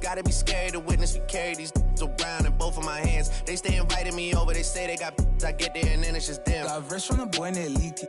Gotta be scary to witness me carry these around in both of my hands. They stay inviting me over, they say they got I get there and then it's just them. Got verse from the boy and elite.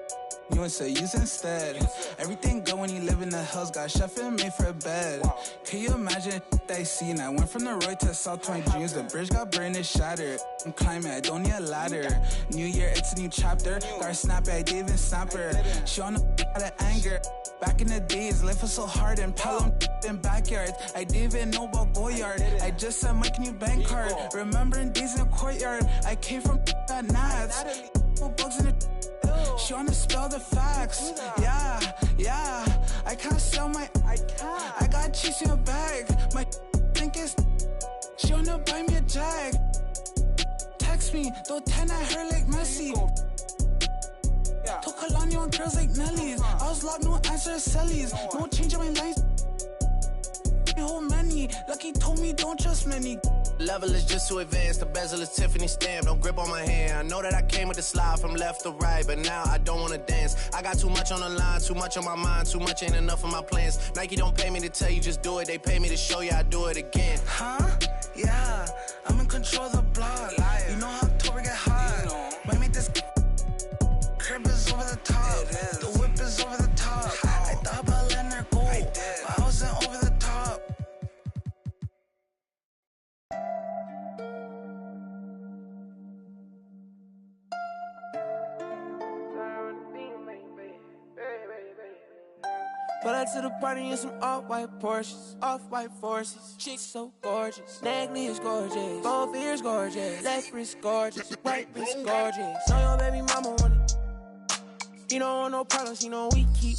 You and say use instead. Everything good when you live in the hills. Got chef and made for a bed. Can you imagine that I seen? I went from the Roy to South Point dreams. The bridge got burned and shattered. I'm climbing, I don't need a ladder. New year, it's a new chapter. Got her snap it, I didn't even snap her. She on the out of anger. Back in the days, life was so hard and Pelham in backyards. I didn't even know about Goyard. I just said my new bank card. Remembering days in the courtyard. I came from at Nats. No bugs in the. She wanna spell the facts. Yeah. I can't sell my. I got cheese in a bag. My think is. She wanna buy me a jag. Text me, though 10 at her like Messi. Took Kalani on girls like Nelly's. I was locked, no answer to Sellies. No change in my lines. Whole many. Lucky told me don't trust many. Level is just too advanced. The bezel is Tiffany stamp. Don't grip on my hand. I know that I came with the slide from left to right, but now I don't wanna dance. I got too much on the line, too much on my mind, too much ain't enough of my plans. Nike don't pay me to tell you just do it. They pay me to show you I do it again. Huh? Yeah. I'm in control of the block. You know how October get hot. Might make this crib is over the top. The whip is over the top. I thought about letting her go, but I wasn't over the top. Pull up to the party in some off-white Porsches, off-white forces. Chicks so gorgeous, necklace gorgeous, both ears gorgeous, left wrist gorgeous, right wrist gorgeous. Know your baby mama want it. He don't want no problems, he know we keep.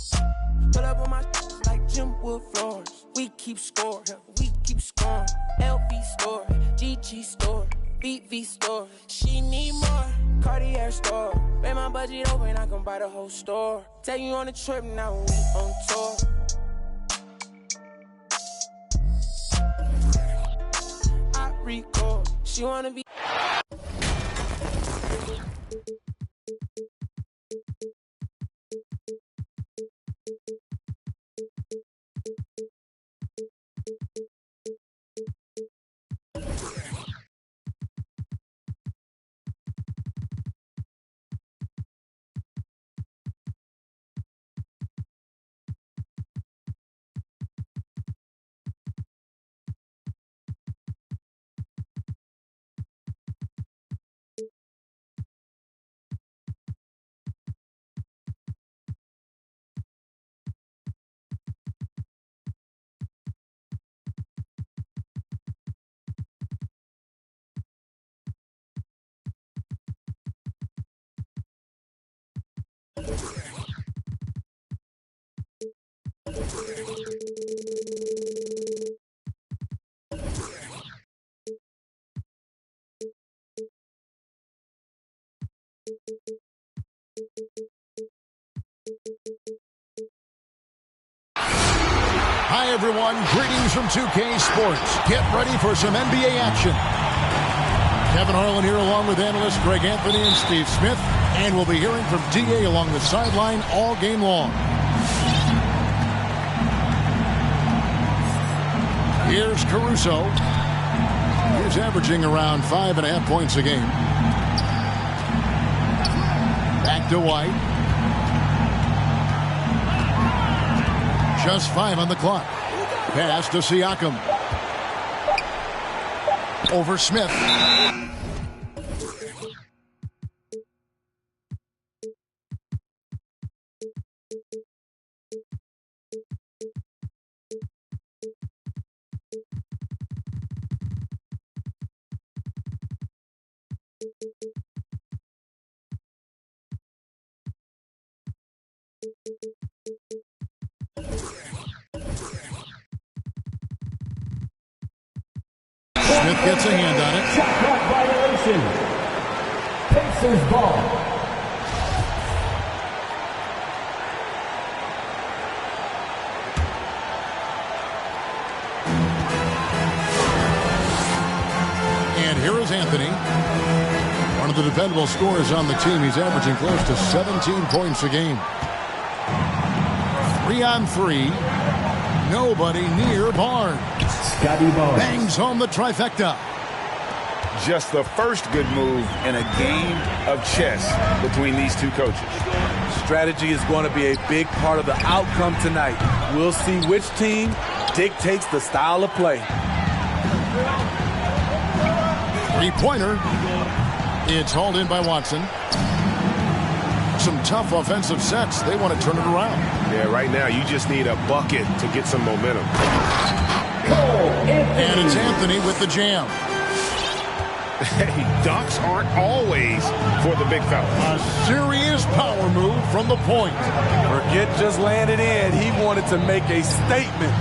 Pull up on my like Jim Wood floors. We keep score, we keep scoring. LV store, GG store, VV store. She need more, Cartier store. Pay my budget open, I can buy the whole store. Take you on a trip, now we on tour. I record, she wanna be. Hi, everyone. Greetings from 2K Sports. Get ready for some NBA action. Kevin Harlan here along with analysts Greg Anthony and Steve Smith. And we'll be hearing from DA along the sideline all game long. Here's Caruso. He's averaging around 5.5 points a game. Back to White. Just 5 on the clock. Pass to Siakam. Over Smith. Smith gets a hand on it. Shot clock violation. Pacers ball. And here is Anthony. One of the dependable scorers on the team. He's averaging close to 17 points a game. 3 on 3. Nobody near Barnes. Scotty Barnes. Bangs home the trifecta. Just the first good move in a game of chess between these two coaches. Strategy is going to be a big part of the outcome tonight. We'll see which team dictates the style of play. Three-pointer. It's hauled in by Watson. Some tough offensive sets. They want to turn it around. Yeah, right now you just need a bucket to get some momentum. And it's Anthony with the jam. Hey, dunks aren't always for the big fella. A serious power move from the point. Forget just laying it in. He wanted to make a statement.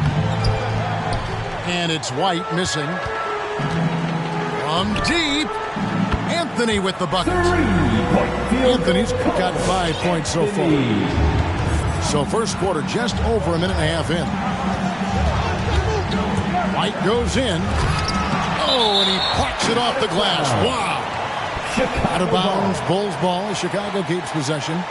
And it's White missing. From deep, Anthony with the bucket. Anthony's got 5 points so far. So first quarter just over a minute and a half in. White goes in. Oh, and he plucks it off the glass. Wow. Out of bounds, Bulls ball. Chicago keeps possession.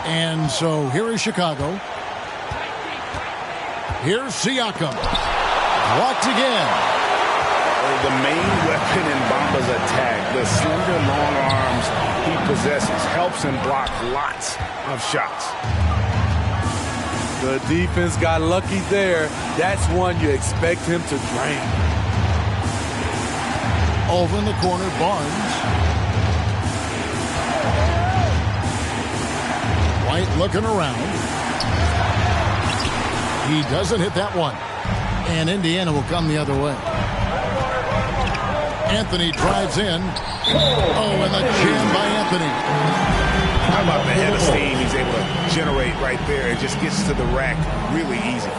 And so here is Chicago. Here's Siakam. Blocked again. The main weapon in Bamba's attack, the slender long arms he possesses, helps him block lots of shots. The defense got lucky there. That's one you expect him to drain. Over in the corner, Barnes. White looking around. He doesn't hit that one. And Indiana will come the other way. Anthony drives in. Oh, and the jam by Anthony. How about the head of steam he's able to generate right there? It just gets to the rack really easy.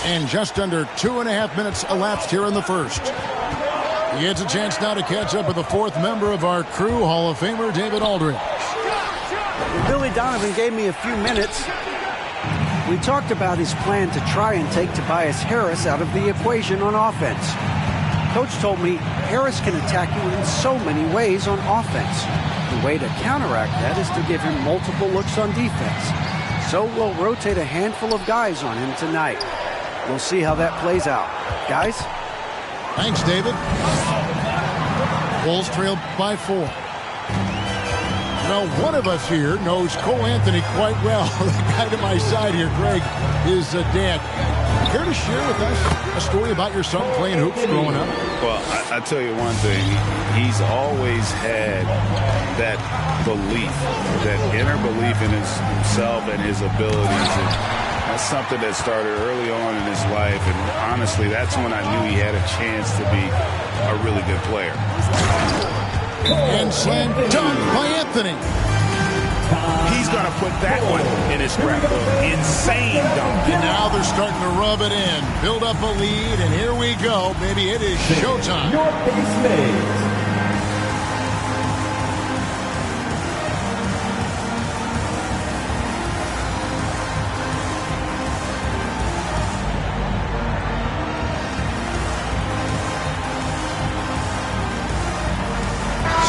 And just under 2.5 minutes elapsed here in the first. He gets a chance now to catch up with the fourth member of our crew, Hall of Famer David Aldridge. Billy Donovan gave me a few minutes. We talked about his plan to try and take Tobias Harris out of the equation on offense. Coach told me Harris can attack you in so many ways on offense. The way to counteract that is to give him multiple looks on defense. So we'll rotate a handful of guys on him tonight. We'll see how that plays out. Guys? Thanks, David. Bulls trail by 4. Now, one of us here knows Cole Anthony quite well. The guy to my side here, Greg, is dad. Care to share with us a story about your son playing hoops growing up? Well, I tell you one thing. He's always had that belief, that inner belief in himself and his abilities. And that's something that started early on in his life. And honestly, that's when I knew he had a chance to be a really good player. And slam dunk by Anthony. He's going to put that one in his scrapbook. Insane dunk. And now they're starting to rub it in. Build up a lead, and here we go. Baby, it is showtime. Your base mates.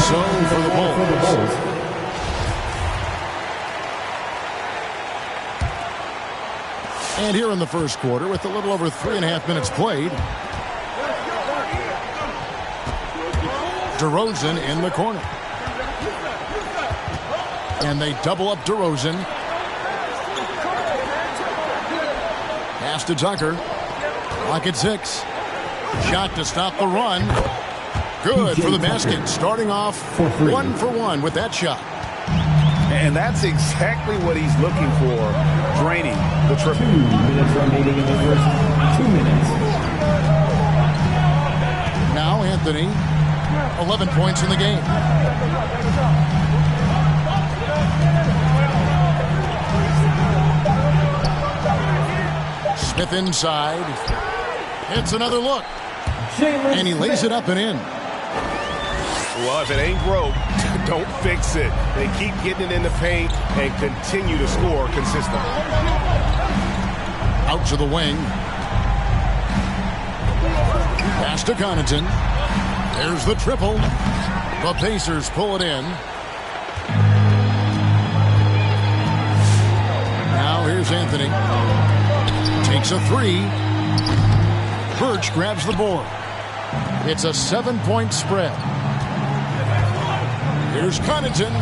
So for the Bulls. And here in the first quarter, with a little over 3.5 minutes played, DeRozan in the corner. And they double up DeRozan. Pass to Tucker. Clock at 6. Shot to stop the run. Good for the basket. Starting off 1 for 1 with that shot. And that's exactly what he's looking for, draining the triple. 2 minutes remaining in the first 2 minutes. Now Anthony, 11 points in the game. Smith inside. It's another look. And he lays it up and in. Well, if it ain't broke, don't fix it. They keep getting it in the paint and continue to score consistently. Out to the wing. Pass to Connaughton. There's the triple. The Pacers pull it in. Now here's Anthony. Takes a three. Birch grabs the board. It's a 7-point spread. Here's Connaughton.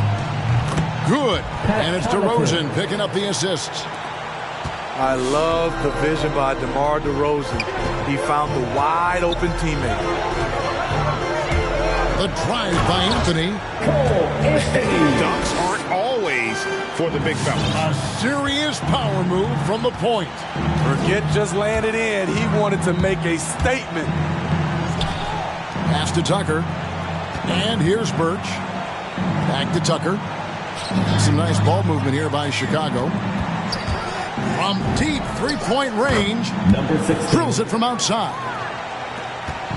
Good. And it's DeRozan picking up the assists. I love the vision by DeMar DeRozan. He found the wide open teammate. The drive by Anthony. Dunks aren't always for the big fella. A serious power move from the point. Forget just laying it in. He wanted to make a statement. Pass to Tucker. And here's Birch. Back to Tucker. Some nice ball movement here by Chicago. From deep three-point range. Number 6. Drills it from outside.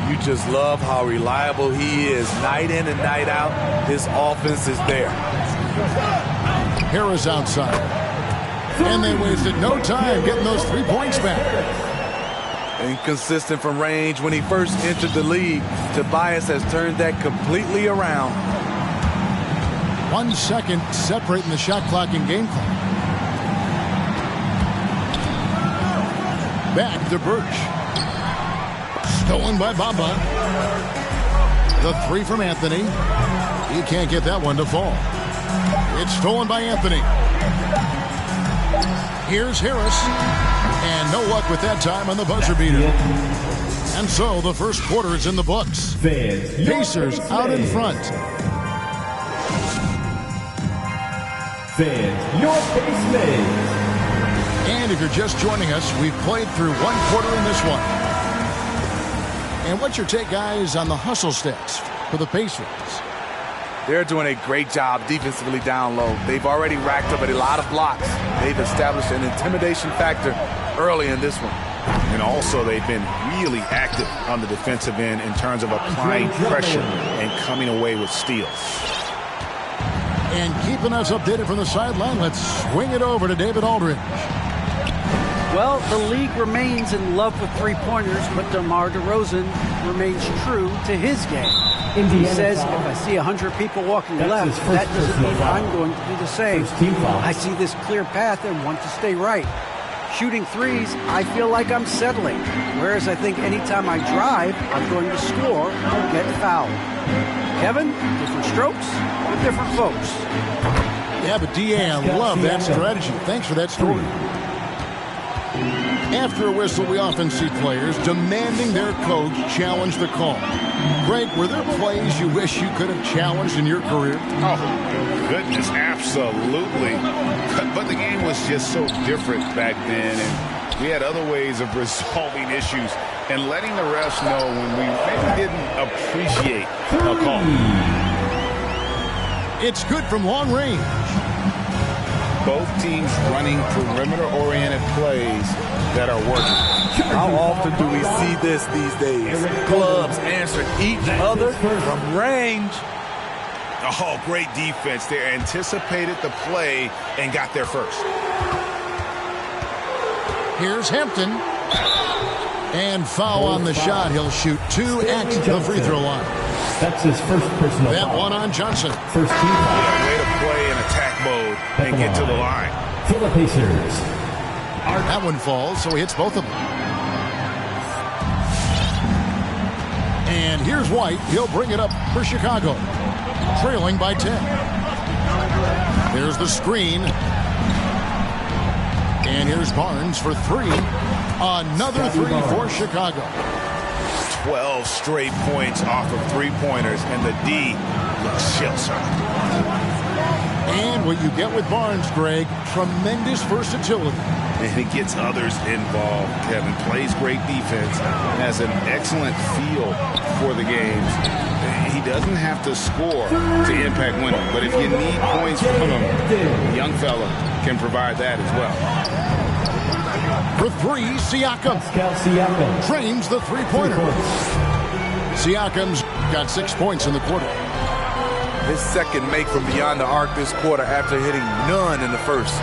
You just love how reliable he is. Night in and night out, his offense is there. Harris outside. And they wasted no time getting those 3 points back. Inconsistent from range when he first entered the league. Tobias has turned that completely around. 1 second separating the shot clock and game clock. Back to Birch. Stolen by Bamba. The three from Anthony. He can't get that one to fall. It's stolen by Anthony. Here's Harris. And no luck with that time on the buzzer beater. And so the first quarter is in the books. Pacers out in front. Fans, your pace made. And if you're just joining us, we've played through 1 quarter in this one. And what's your take, guys, on the hustle stats for the Pacers? They're doing a great job defensively down low. They've already racked up a lot of blocks. They've established an intimidation factor early in this one. And also they've been really active on the defensive end in terms of applying pressure and coming away with steals. And keeping us updated from the sideline, let's swing it over to David Aldridge. Well, the league remains in love with three-pointers, but DeMar DeRozan remains true to his game. He says, if I see 100 people walking left, that doesn't mean I'm going to do the same. I see this clear path and want to stay right. Shooting threes, I feel like I'm settling, whereas I think anytime I drive, I'm going to score or get fouled. Kevin, different strokes for different folks. Yeah, but D.A., I love that strategy. Thanks for that story. After a whistle, we often see players demanding their coach challenge the call. Greg, were there plays you wish you could have challenged in your career? Oh, goodness, absolutely. But the game was just so different back then, and we had other ways of resolving issues and letting the refs know when we maybe didn't appreciate a call. It's good from long range. Both teams running perimeter-oriented plays that are working. How often do we see this these days? Clubs answer each other from range. Oh, great defense. They anticipated the play and got there first. Here's Hampton. And foul on the shot. He'll shoot 2 at the free throw line. That's his first personal That foul. one on Johnson. First team foul. Yeah, way to play in attack mode and get to the line. For the Pacers. That one falls, so he hits both of them. And here's White. He'll bring it up for Chicago. Trailing by 10. There's the screen. And here's Barnes for 3. Another 3 for Chicago. 12 straight points off of three-pointers, and the D looks shell-shocked. And what you get with Barnes, Greg, tremendous versatility. And he gets others involved. Kevin plays great defense, has an excellent feel for the games. He doesn't have to score to impact winning, but if you need points from him, the young fella can provide that as well. For three, Siakam. Pascal Siakam. Drains the three-pointer. Siakam's got 6 points in the quarter. His second make from beyond the arc this quarter after hitting none in the first.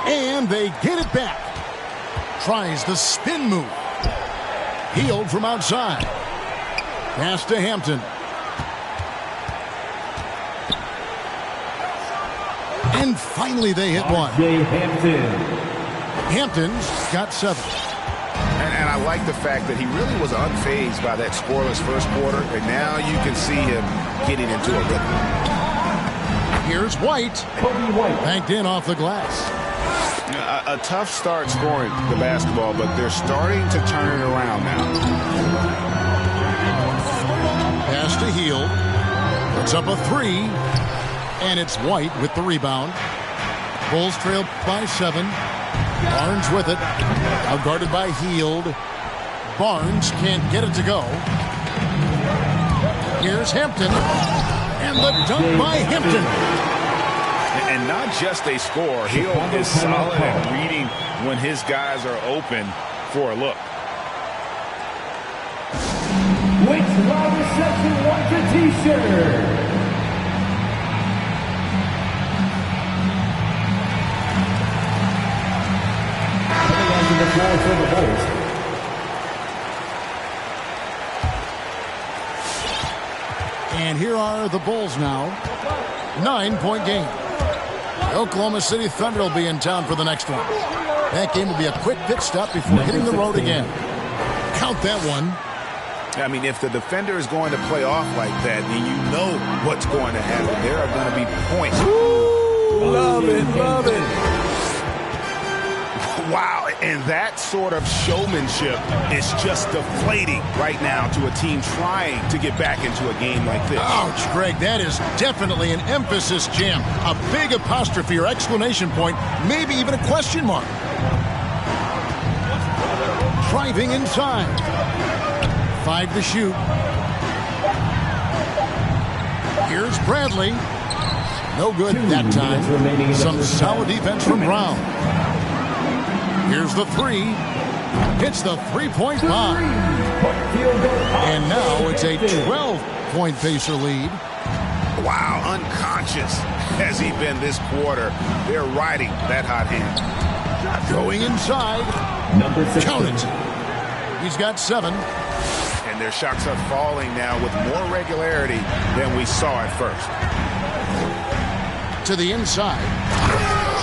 And they get it back. Tries the spin move. Healed from outside. Pass to Hampton. And finally they hit one. Jay Hampton. Hampton's got 7. And I like the fact that he really was unfazed by that scoreless first quarter, and now you can see him getting into a rhythm. Here's White. Kobe White. Banked in off the glass. A tough start scoring the basketball, but they're starting to turn it around now. Pass to Hield. Puts up a 3. And it's White with the rebound. Bulls trail by 7. Barnes with it. Now guarded by Hield. Barnes can't get it to go. Here's Hampton. And the dunk by Hampton. And not just a score. Hield is solid at reading when his guys are open for a look. Wait, live reception wants a t-shirt. The floor for the Bulls. And here are the Bulls now. 9-point game. The Oklahoma City Thunder will be in town for the next one. That game will be a quick pit stop before hitting the road again. Count that one. I mean, if the defender is going to play off like that, then you know what's going to happen. There are going to be points. Ooh, love it, love it. Wow, and that sort of showmanship is just deflating right now to a team trying to get back into a game like this. Ouch, Greg, that is definitely an emphasis jam. A big apostrophe or exclamation point, maybe even a question mark. Driving inside. 5 to shoot. Here's Bradley. No good that time. Some solid defense from Brown. Here's the 3. Hits the three-point bomb. And now it's a 12-point Pacer lead. Wow, unconscious has he been this quarter. They're riding that hot hand. Going inside. Number 6. Count it. He's got 7. And their shots are falling now with more regularity than we saw at first. To the inside.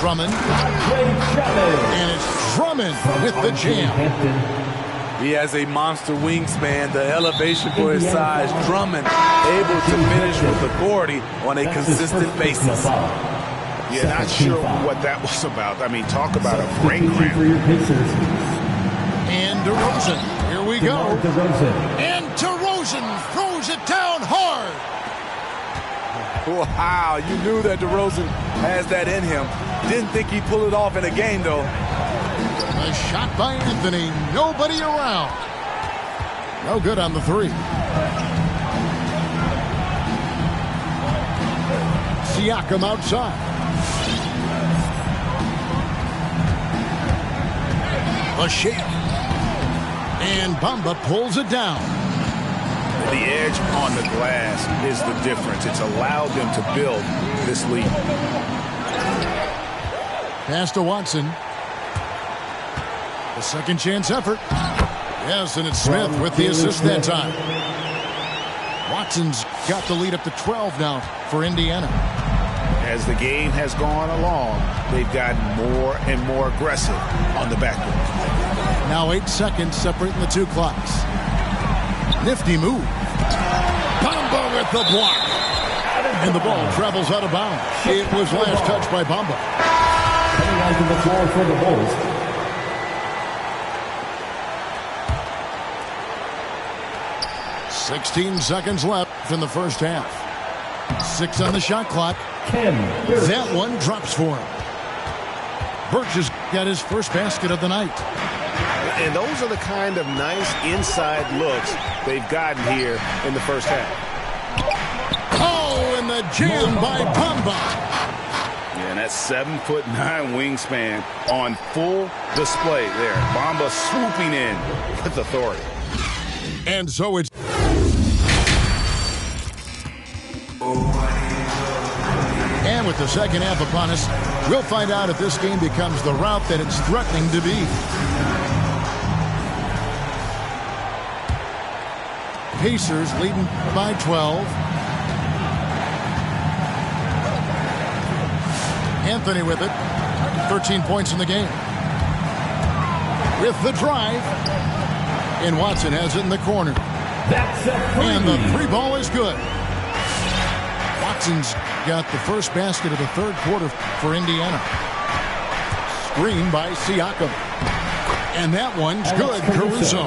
Drummond. And it's Drummond with the jam. He has a monster wingspan, the elevation for his size. Drummond able to finish with authority on a consistent basis. Yeah, not sure what that was about. I mean, talk about a brain cramp. And DeRozan. Here we go. And DeRozan throws it down hard. Wow, you knew that DeRozan has that in him. Didn't think he'd pull it off in a game, though. A shot by Anthony. Nobody around. No good on the 3. Siakam outside. A shake. And Bamba pulls it down. The edge on the glass is the difference. It's allowed them to build this lead. Pass to Watson. A second chance effort. Yes, and it's Smith with the assist that time. Watson's got the lead up to 12 now for Indiana. As the game has gone along, they've gotten more and more aggressive on the backboard. Now 8 seconds separating the 2 clocks. Nifty move. Bamba with the block. And the ball travels out of bounds. It was last touched by Bamba. Coming onto the floor for the Bulls. $16 seconds left in the first half. 6 on the shot clock. That one drops for him. Birch has got his first basket of the night. And those are the kind of nice inside looks they've gotten here in the first half. Oh, and the jam by Bamba. Yeah, And that 7'9" wingspan on full display there. Bamba swooping in with authority. And so it's... And with the second half upon us, we'll find out if this game becomes the rout that it's threatening to be. Pacers leading by 12. Anthony with it. 13 points in the game. With the drive. And Watson has it in the corner. And the three ball is good. Watson's got the first basket of the third quarter for Indiana. Screen by Siakam. And that one's good. Caruso.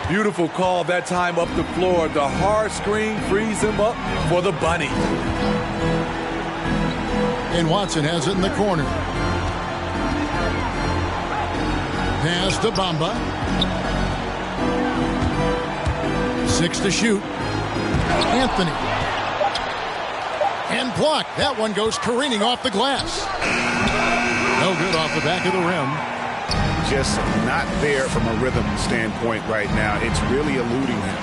Beautiful call that time up the floor. The hard screen frees him up for the bunny. And Watson has it in the corner. Pass to Bamba. 6 to shoot. Anthony. And blocked. That one goes careening off the glass. No good off the back of the rim. Just not there from a rhythm standpoint right now. It's really eluding him.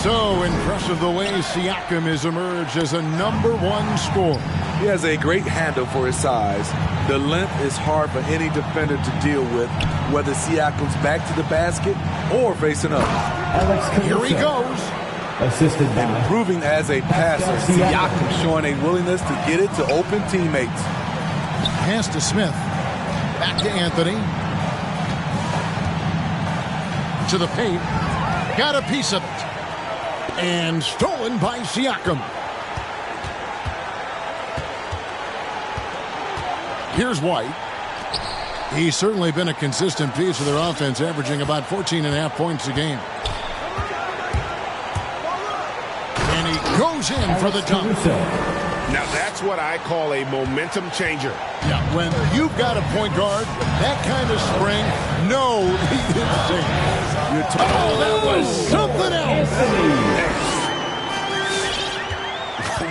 So impressive the way Siakam has emerged as a #1 scorer. He has a great handle for his size. The length is hard for any defender to deal with, whether Siakam's back to the basket or facing up. Here he goes. Assisted by improving as a passer. Siakam showing a willingness to get it to open teammates. Pass to Smith. Back to Anthony. To the paint. Got a piece of it. And stolen by Siakam. Here's White. He's certainly been a consistent piece of their offense, averaging about 14.5 points a game. And he goes in for the dunk. Now that's what I call a momentum changer. Yeah, when you've got a point guard, that kind of spring, no lead is safe. Oh, that was something else.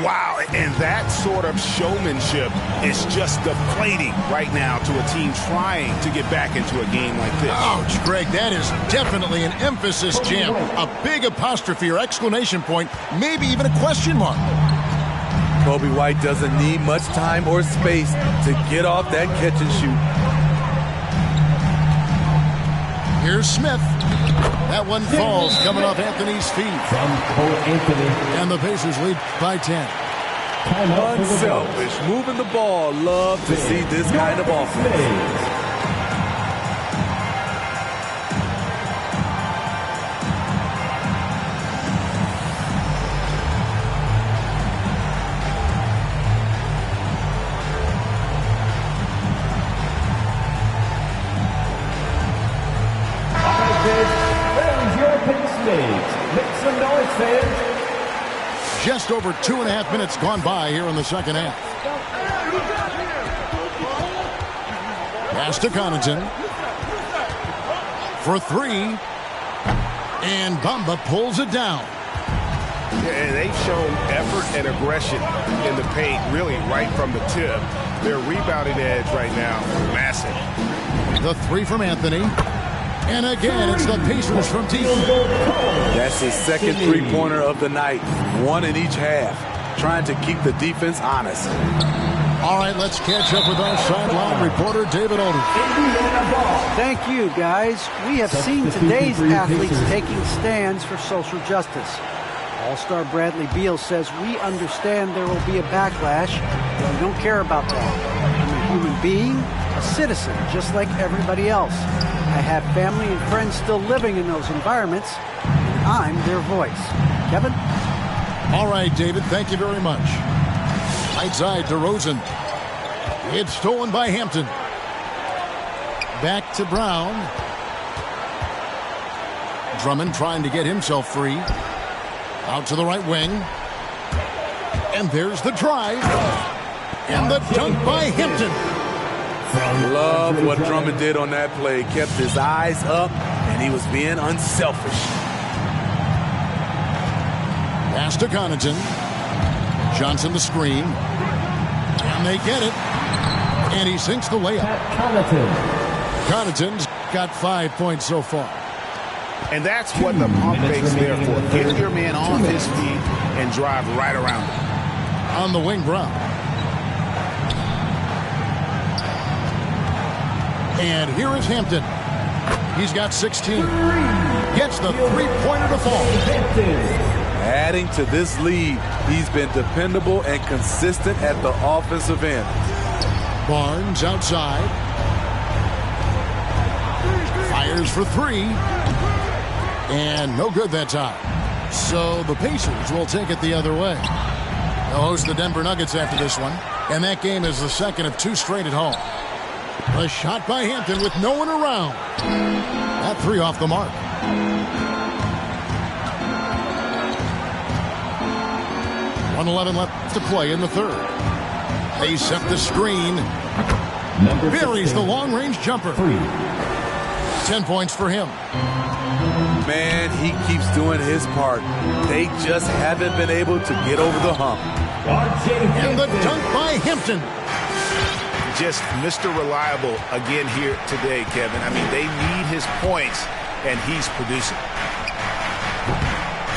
Wow, and that sort of showmanship is just deflating right now to a team trying to get back into a game like this. Ouch, Greg, that is definitely an emphasis jam. A big apostrophe or exclamation point, maybe even a question mark. Kobe White doesn't need much time or space to get off that catch and shoot. Here's Smith. That one falls coming off Anthony's feet. From Cole Anthony. And the Pacers lead by 10. Unselfish, moving the ball. Love to see this kind of offense. Just over 2.5 minutes gone by here in the second half. Pass to Connaughton. For 3. And Bamba pulls it down. Yeah, and they've shown effort and aggression in the paint, really right from the tip. Their rebounding edge right now, massive. The 3 from Anthony. And again, it's the Pacers from deep. That's his second three-pointer of the night. 1 in each half. Trying to keep the defense honest. All right, let's catch up with our sideline reporter, David Olden. Thank you, guys. We have seen today's athletes taking stands for social justice. All-Star Bradley Beal says, we understand there will be a backlash, but we don't care about that. I'm a human being, a citizen, just like everybody else. I have family and friends still living in those environments, and I'm their voice. Kevin? All right, David, thank you very much. Right side to Rosen. It's stolen by Hampton. Back to Brown. Drummond trying to get himself free. Out to the right wing. And there's the drive. And the dunk by Hampton. Love what Drummond did on that play. Kept his eyes up, and he was being unselfish. Pass to Connaughton. Johnson the screen. And they get it. And he sinks the layup. Connaughton's got 5 points so far. And that's what the pump fake's there for. Get your man off his feet and drive right around him. On the wing, Brown. And here is Hampton. He's got 16. Gets the three-pointer to fall. Adding to this lead, he's been dependable and consistent at the offensive end. Barnes outside. Fires for three. And no good that time. So the Pacers will take it the other way. They'll host the Denver Nuggets after this one. And that game is the second of 2 straight at home. A shot by Hampton with no one around. That 3 off the mark. .111 left to play in the third. They set the screen. Buries the long-range jumper. 10 points for him. Man, he keeps doing his part. They just haven't been able to get over the hump. And the dunk by Hampton. Just Mr. Reliable again here today, Kevin. I mean, they need his points, and he's producing.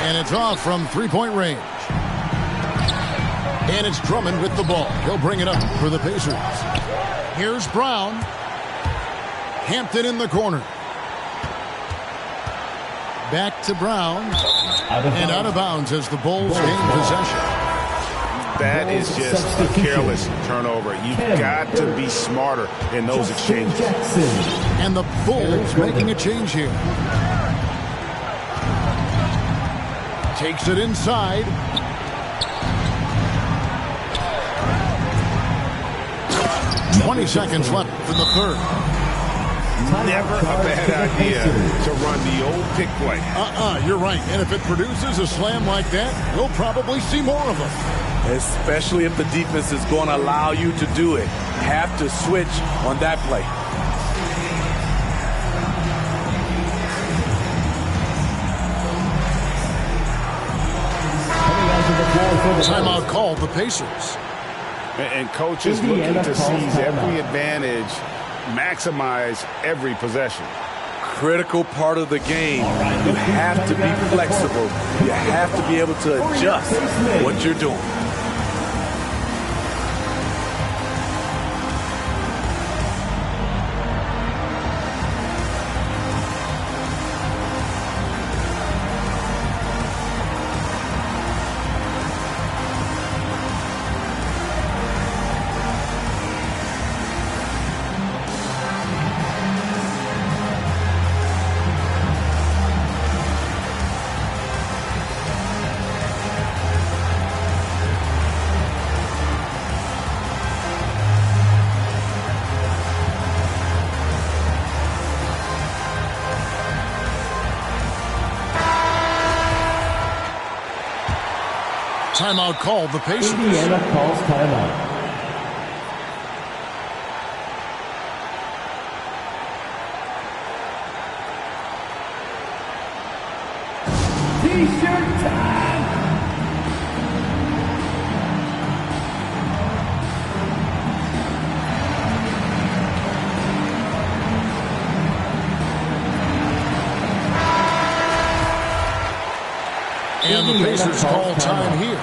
And it's off from three-point range. And it's Drummond with the ball. He'll bring it up for the Pacers. Here's Brown. Hampton in the corner. Back to Brown. And out of bounds as the Bulls gain possession. That is just a careless turnover. You've got to be smarter in those exchanges. And the Bulls making a change here. Takes it inside. .20 seconds left in the third. Never a bad idea to run the old pick play. You're right. And if it produces a slam like that, we'll probably see more of them. Especially if the defense is going to allow you to do it. Have to switch on that play. Timeout called the Pacers. And coaches looking to seize every advantage, maximize every possession. Critical part of the game. You have to be flexible. You have to be able to adjust what you're doing. Timeout called the Pacers. Indiana calls timeout. T-shirt time. And the Pacers call time here.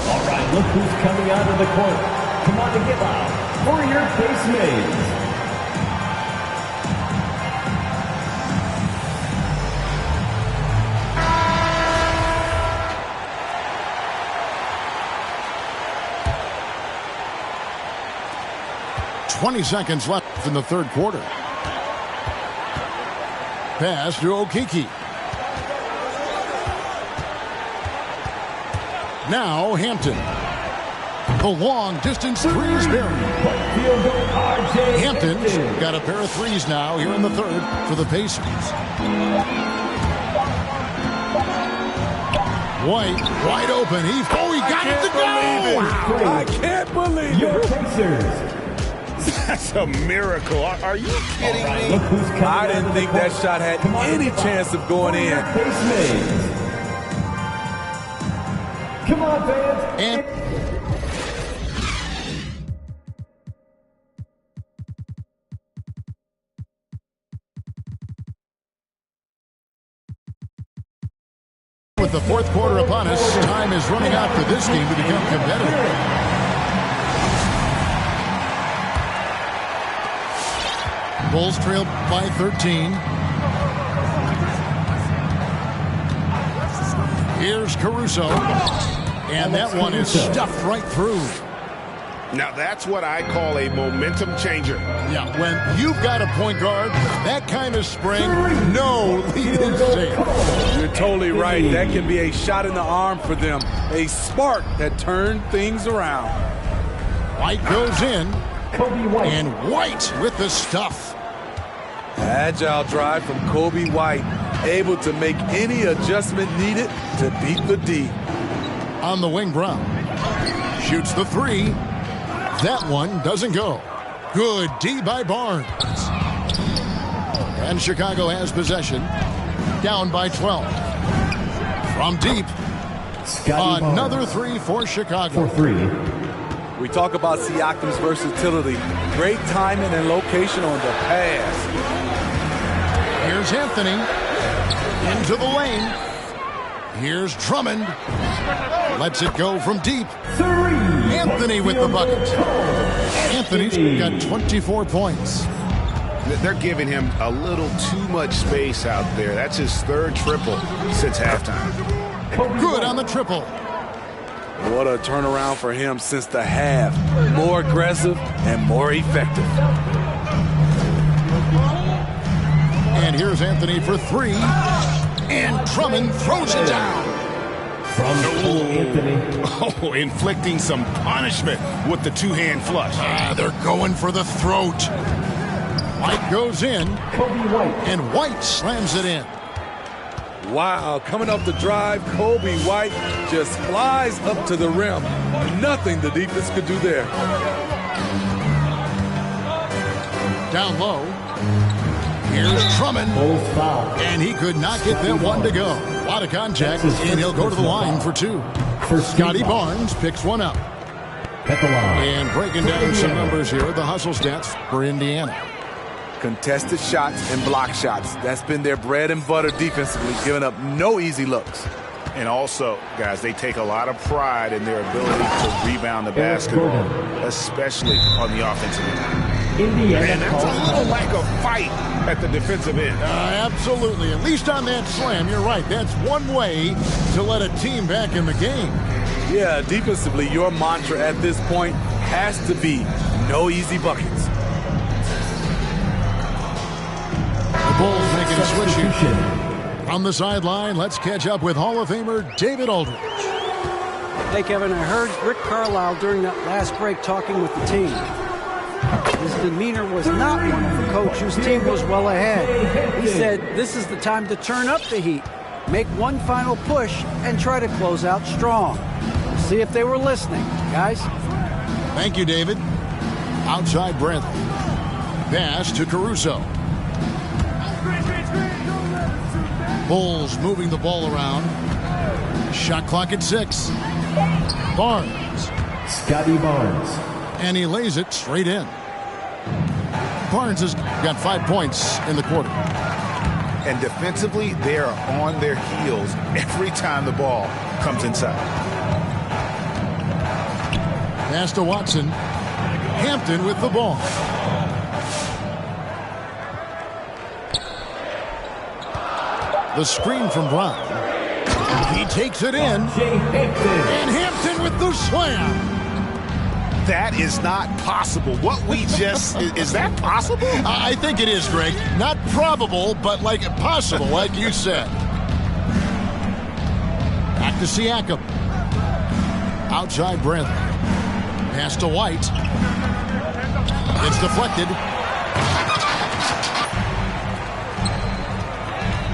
All right, look who's coming out of the court. Come on to give out for your Pacemates. .20 seconds left in the third quarter. Pass to Okeke. Now Hampton. The long distance three is buried. Hampton's got a pair of threes now here in the third for the Pacers. White, wide open. He got it to go! Wow. I can't believe your Pacers That's a miracle. Are you kidding me? I didn't think that shot had any chance of going in. Come on, fans. And with the fourth quarter upon us, time is running out for this game to become competitive. Bulls trail by 13. Here's Caruso. And that one is stuffed right through. Now that's what I call a momentum changer. Yeah, when you've got a point guard, that kind of spring, no lead is safe. You're totally right. That can be a shot in the arm for them. A spark that turned things around. White goes in. And White with the stuff. Agile drive from Kobe White, able to make any adjustment needed to beat the D. On the wing, Brown shoots the three. That one doesn't go. Good D by Barnes. And Chicago has possession. Down by 12. From deep. Another three for Chicago. We talk about Siakam's versatility. Great timing and location on the pass. Here's Anthony. Into the lane. Here's Drummond. Lets it go from deep. Anthony with the bucket. Anthony's got 24 points. They're giving him a little too much space out there. That's his third triple since halftime. Good on the triple. What a turnaround for him since the half. More aggressive and more effective. And here's Anthony for three. And Drummond throws it down. Oh, inflicting some punishment with the two-hand flush. They're going for the throat. White goes in. And White slams it in. Wow, coming up the drive, Kobe White just flies up to the rim. Nothing the defense could do there. Down low. Here's Drummond. And he could not get that one to go. A lot of contact, and he'll go to the line for two. Scotty Barnes picks one up. And breaking down some numbers here, the hustle stats for Indiana. Contested shots and block shots. That's been their bread and butter defensively, giving up no easy looks. And also, guys, they take a lot of pride in their ability to rebound the basketball, especially on the offensive end. And that's a little lack of fight at the defensive end. Absolutely. At least on that slam, you're right. That's one way to let a team back in the game. Yeah, defensively, your mantra at this point has to be no easy buckets. The Bulls making a switch here. On the sideline, let's catch up with Hall of Famer David Aldridge. Hey, Kevin, I heard Rick Carlisle during that last break talking with the team. His demeanor was not one of a coach whose team was well ahead. He said this is the time to turn up the heat, make one final push, and try to close out strong. See if they were listening, guys. Thank you, David. Outside Bradley. Pass to Caruso. Bulls moving the ball around. Shot clock at 6. Barnes. Scotty Barnes. And he lays it straight in. Barnes has got 5 points in the quarter. And defensively, they are on their heels every time the ball comes inside. Pass to Watson. Hampton with the ball. The screen from Brown. He takes it in. And Hampton with the slam. That is not possible. What we just... is that possible? I think it is, Greg. Not probable, but like possible, like you said. Back to Siakam. Outside Bradley. Pass to White. It's deflected.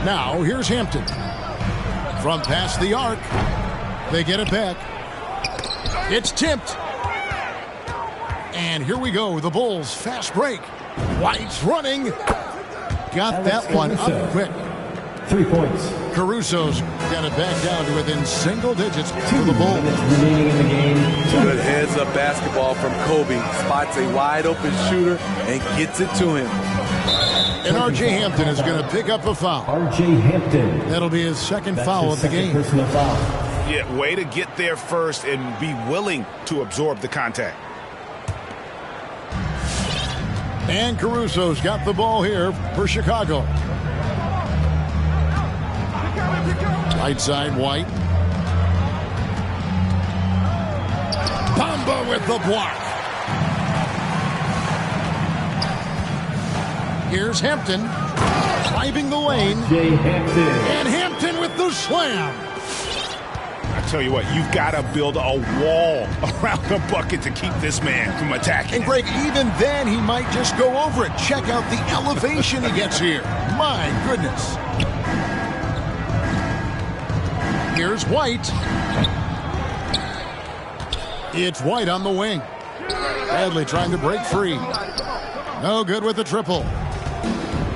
Now, here's Hampton. From past the arc. They get it back. It's tipped. And here we go, the Bulls fast break. White's running. Got that one up quick. 3 points. Caruso's got it back down to within single digits for the Bulls. Remaining in the game. Good heads-up basketball from Kobe. Spots a wide-open shooter and gets it to him. And R.J. Hampton is going to pick up a foul. R.J. Hampton. That'll be his second foul of the game. Personal foul. Yeah, way to get there first and be willing to absorb the contact. And Caruso's got the ball here for Chicago. Right side, White. Bamba with the block. Here's Hampton driving the lane. Jay Hampton. And Hampton with the slam. I tell you what, you've got to build a wall around the bucket to keep this man from attacking. And Greg, even then he might just go over it. Check out the elevation he gets here. My goodness. Here's White. It's White on the wing. Bradley trying to break free. No good with the triple.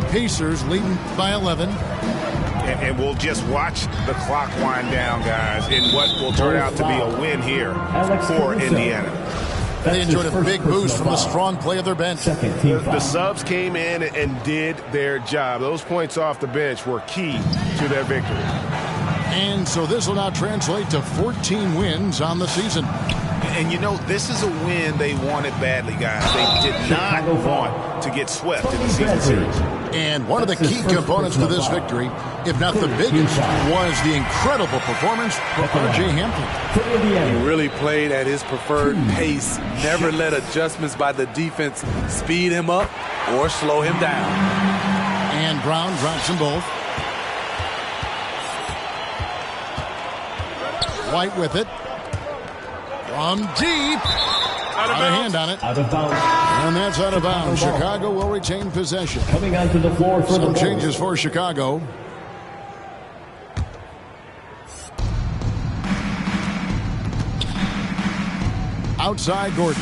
Pacers leading by 11. And we'll just watch the clock wind down, guys, in what will turn out to be a win here for Indiana. They enjoyed a big boost from the strong play of their bench. The subs came in and did their job. Those points off the bench were key to their victory. And so this will now translate to 14 wins on the season. And you know, this is a win they wanted badly, guys. They did not want to get swept in the season series. And one of the key components to this victory, if not the biggest, was the incredible performance of R.J. Hampton. He really played at his preferred pace, never let adjustments by the defense speed him up or slow him down. And Brown drops them both. White with it. From deep. Out of hand on it. Out of bounds. And that's out of bounds. Chicago will retain possession. Coming onto the floor for some the changes for Chicago. Outside Gordon.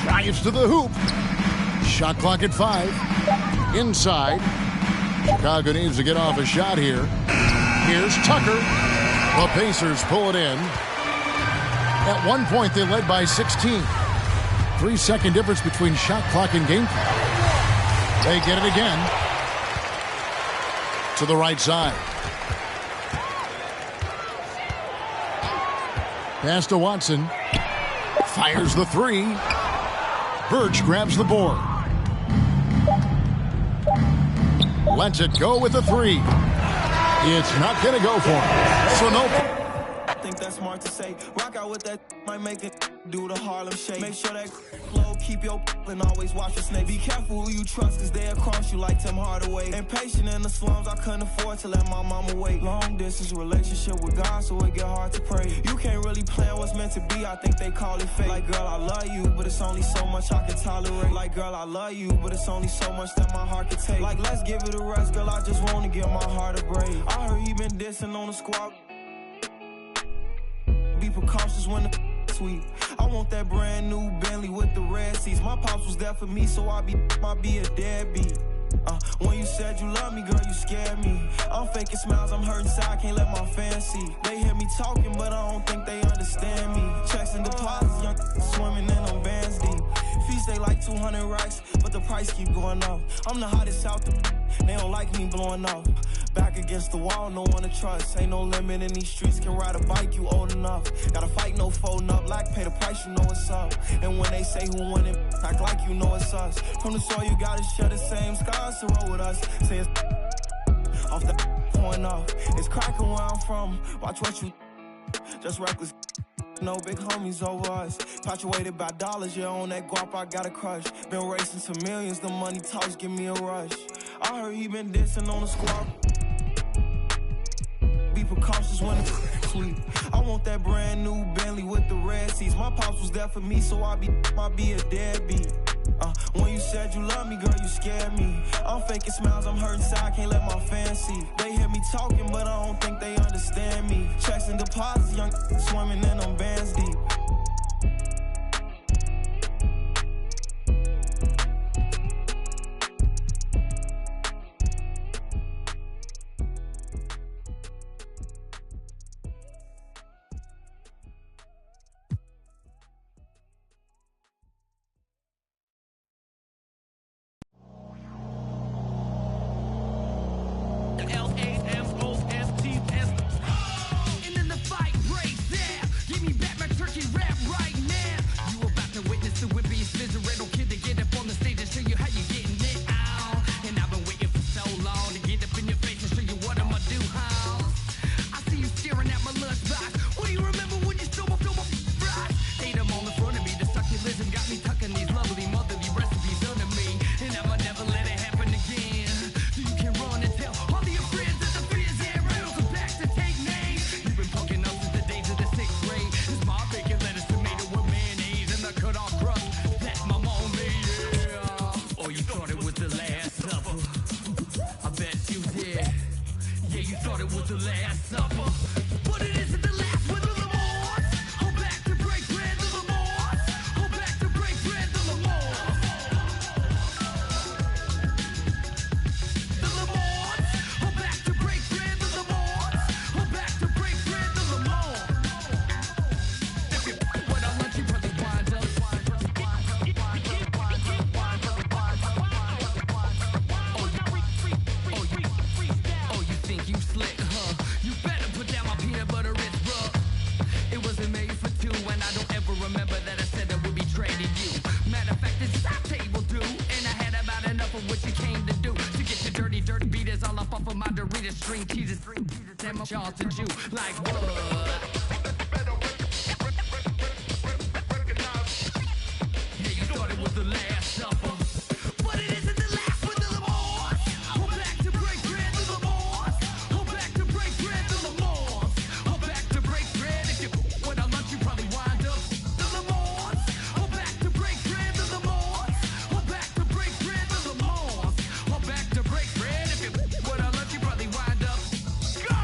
Drives to the hoop. Shot clock at 5. Inside. Chicago needs to get off a shot here. Here's Tucker. The Pacers pull it in. At one point, they led by 16. 3-second difference between shot clock and game clock. They get it again. To the right side. Pass to Watson. Fires the 3. Birch grabs the board. Lets it go with the 3. It's not going to go for him. So no. I think that's smart to say. Rock out with that, might make it do the Harlem Shake. Make sure that flow, keep your and always watch your snake. Be careful who you trust, cause they'll cross you like Tim Hardaway. Impatient in the slums, I couldn't afford to let my mama wait. Long distance relationship with God, so it get hard to pray. You can't really plan what's meant to be, I think they call it fate. Like, girl, I love you, but it's only so much I can tolerate. Like, girl, I love you, but it's only so much that my heart can take. Like, let's give it a rest, girl, I just wanna give my heart a break. I heard he been dissing on the squad. Be precautious when the sweet. I want that brand new Bentley with the red seats. My pops was there for me, so I might be a deadbeat. When you said you love me, girl, you scared me. I'm faking smiles, I'm hurting inside, I can't let my fans see. They hear me talking, but I don't think they understand me. Checks and deposits, young swimming in them bands deep. Fees they like 200 racks, but the price keep going up. I'm the hottest out the they don't like me blowing up. Back against the wall, no one to trust. Ain't no limit in these streets, can ride a bike, you old enough. Gotta fight, no folding up, like pay the price, you know what's up. And when they say who won it, act like you know it's us. From the soil, you gotta share the same scars to roll with us. Say it's off the point off. It's cracking where I'm from, watch what you just reckless. No big homies over us. Fluctuated by dollars, yeah, on that guap I got a crush. Been racing to millions, the money talks give me a rush. I heard he been dissing on the squad. Be precautious when the sleep. I want that brand new Bentley with the red seats. My pops was there for me, so I might be a deadbeat. When you said you love me, girl, you scared me. I'm faking smiles, I'm hurting inside, can't let my fans see. They hear me talking, but I don't think they understand me. Checks and deposits, young swimming in them bands deep. wanted you like what? Yeah, you thought it was the last supper, but it isn't the last with the Lamars. We're back to break bread with the Lamars. We're back to break bread with the Lamars. We're back to break bread. If you went on lunch, you probably wind up the Lamars. We're back to break bread with the Lamars. We're back to break bread with the Lamars. We're back to break bread. If you went on lunch, you probably wind up. Go!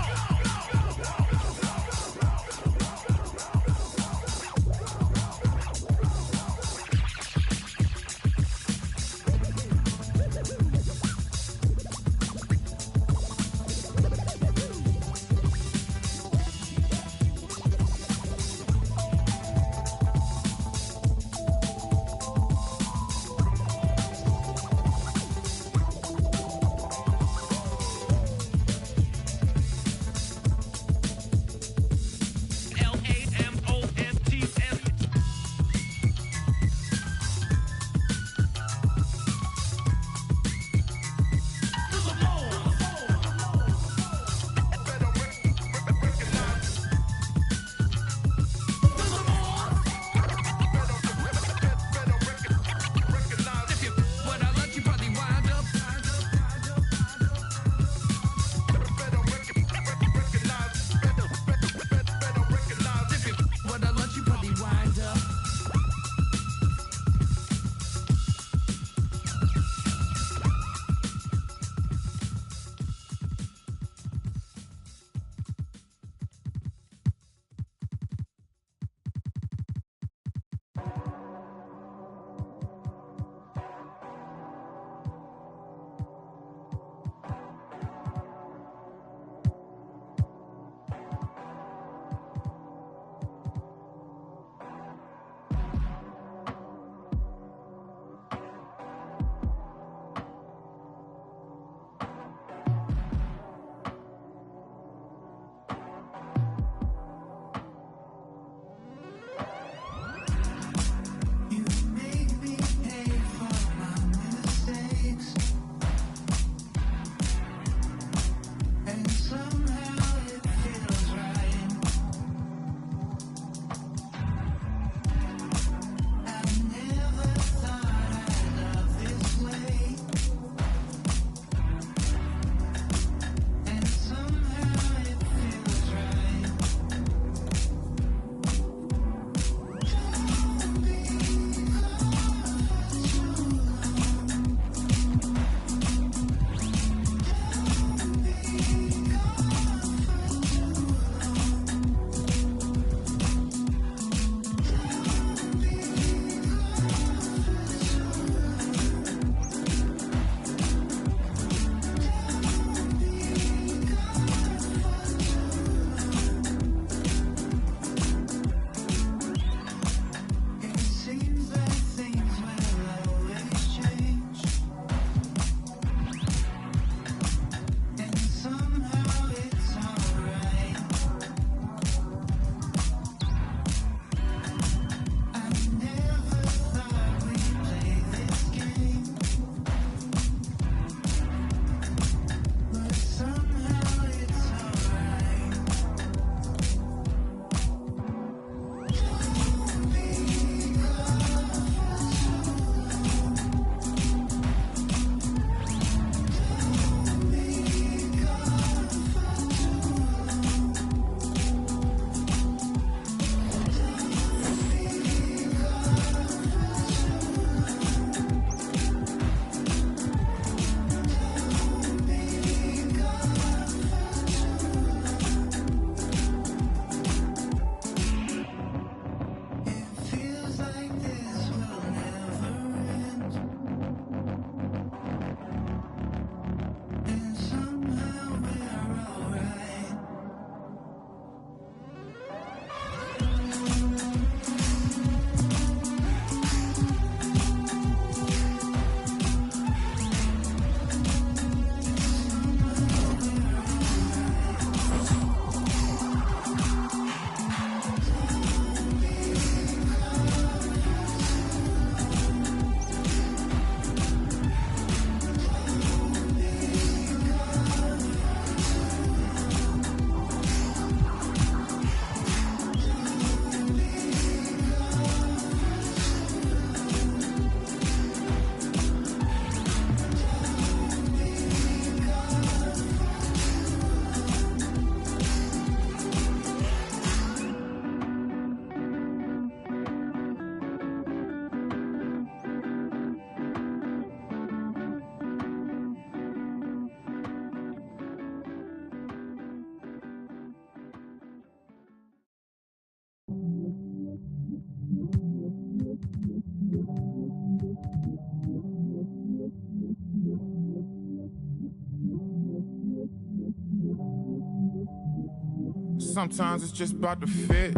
Sometimes it's just about to fit.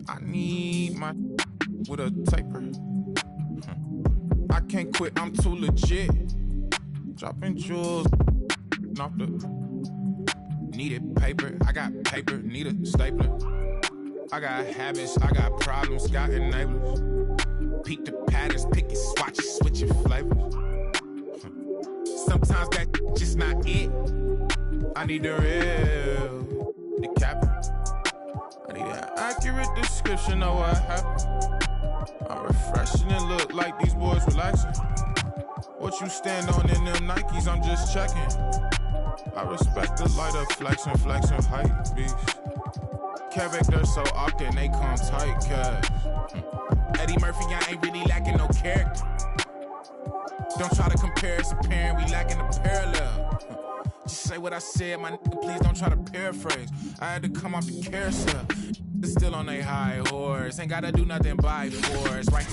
I need my with a taper. I can't quit, I'm too legit. Dropping jewels off the needed paper. I got paper, need a stapler. I got habits, I got problems, got enablers. Peek the patterns, pick your swatches, switch your flavors. Sometimes that just not it. I need the real, the cap. I need an accurate description of what happened. I'm refreshing and look like these boys relaxing. What you stand on in them Nikes, I'm just checking. I respect the lighter flexing hype beast. Quebec, they're so often they come tight, cash. Eddie Murphy, I ain't really lacking no character. Don't try to compare, it's apparent we lacking a parallel. Just say what I said, my nigga, please don't try to paraphrase. I had to come off the carousel. It's still on a high horse, ain't gotta do nothing by force, right?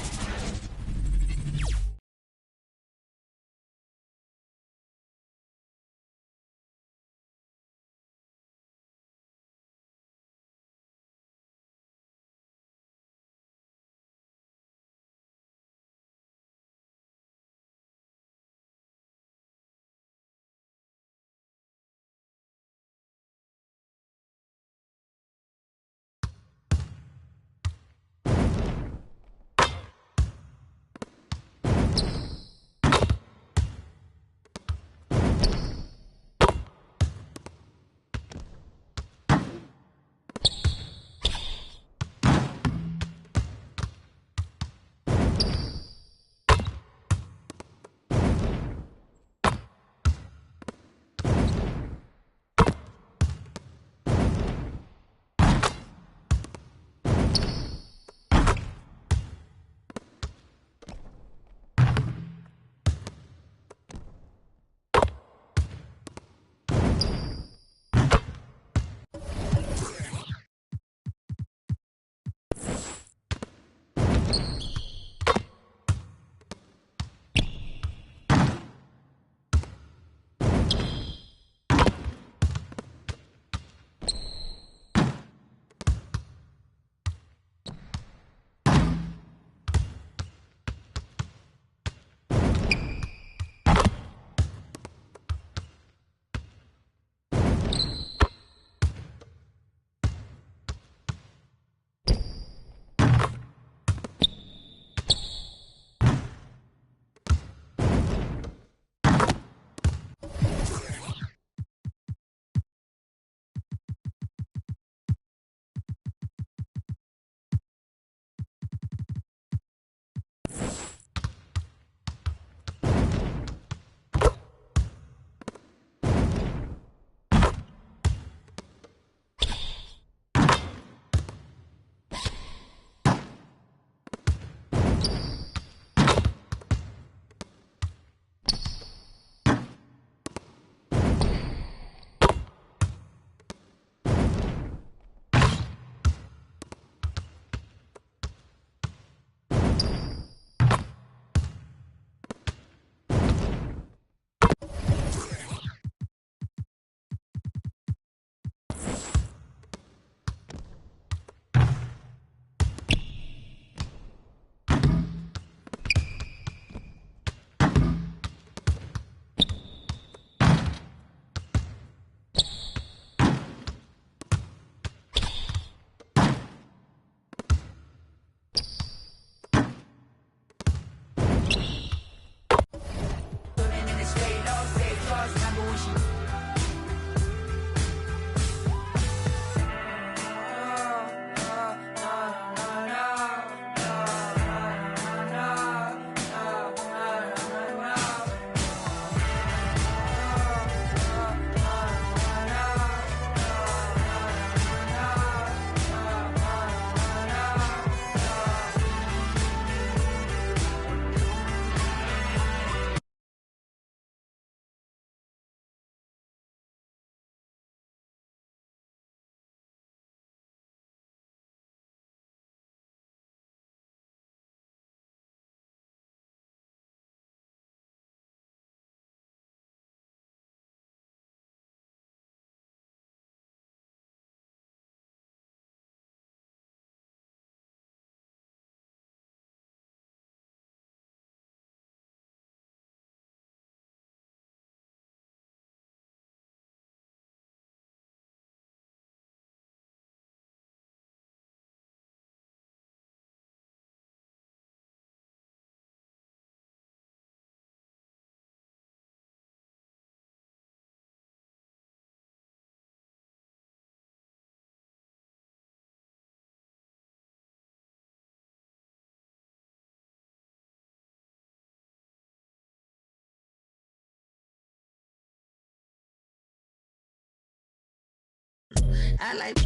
I like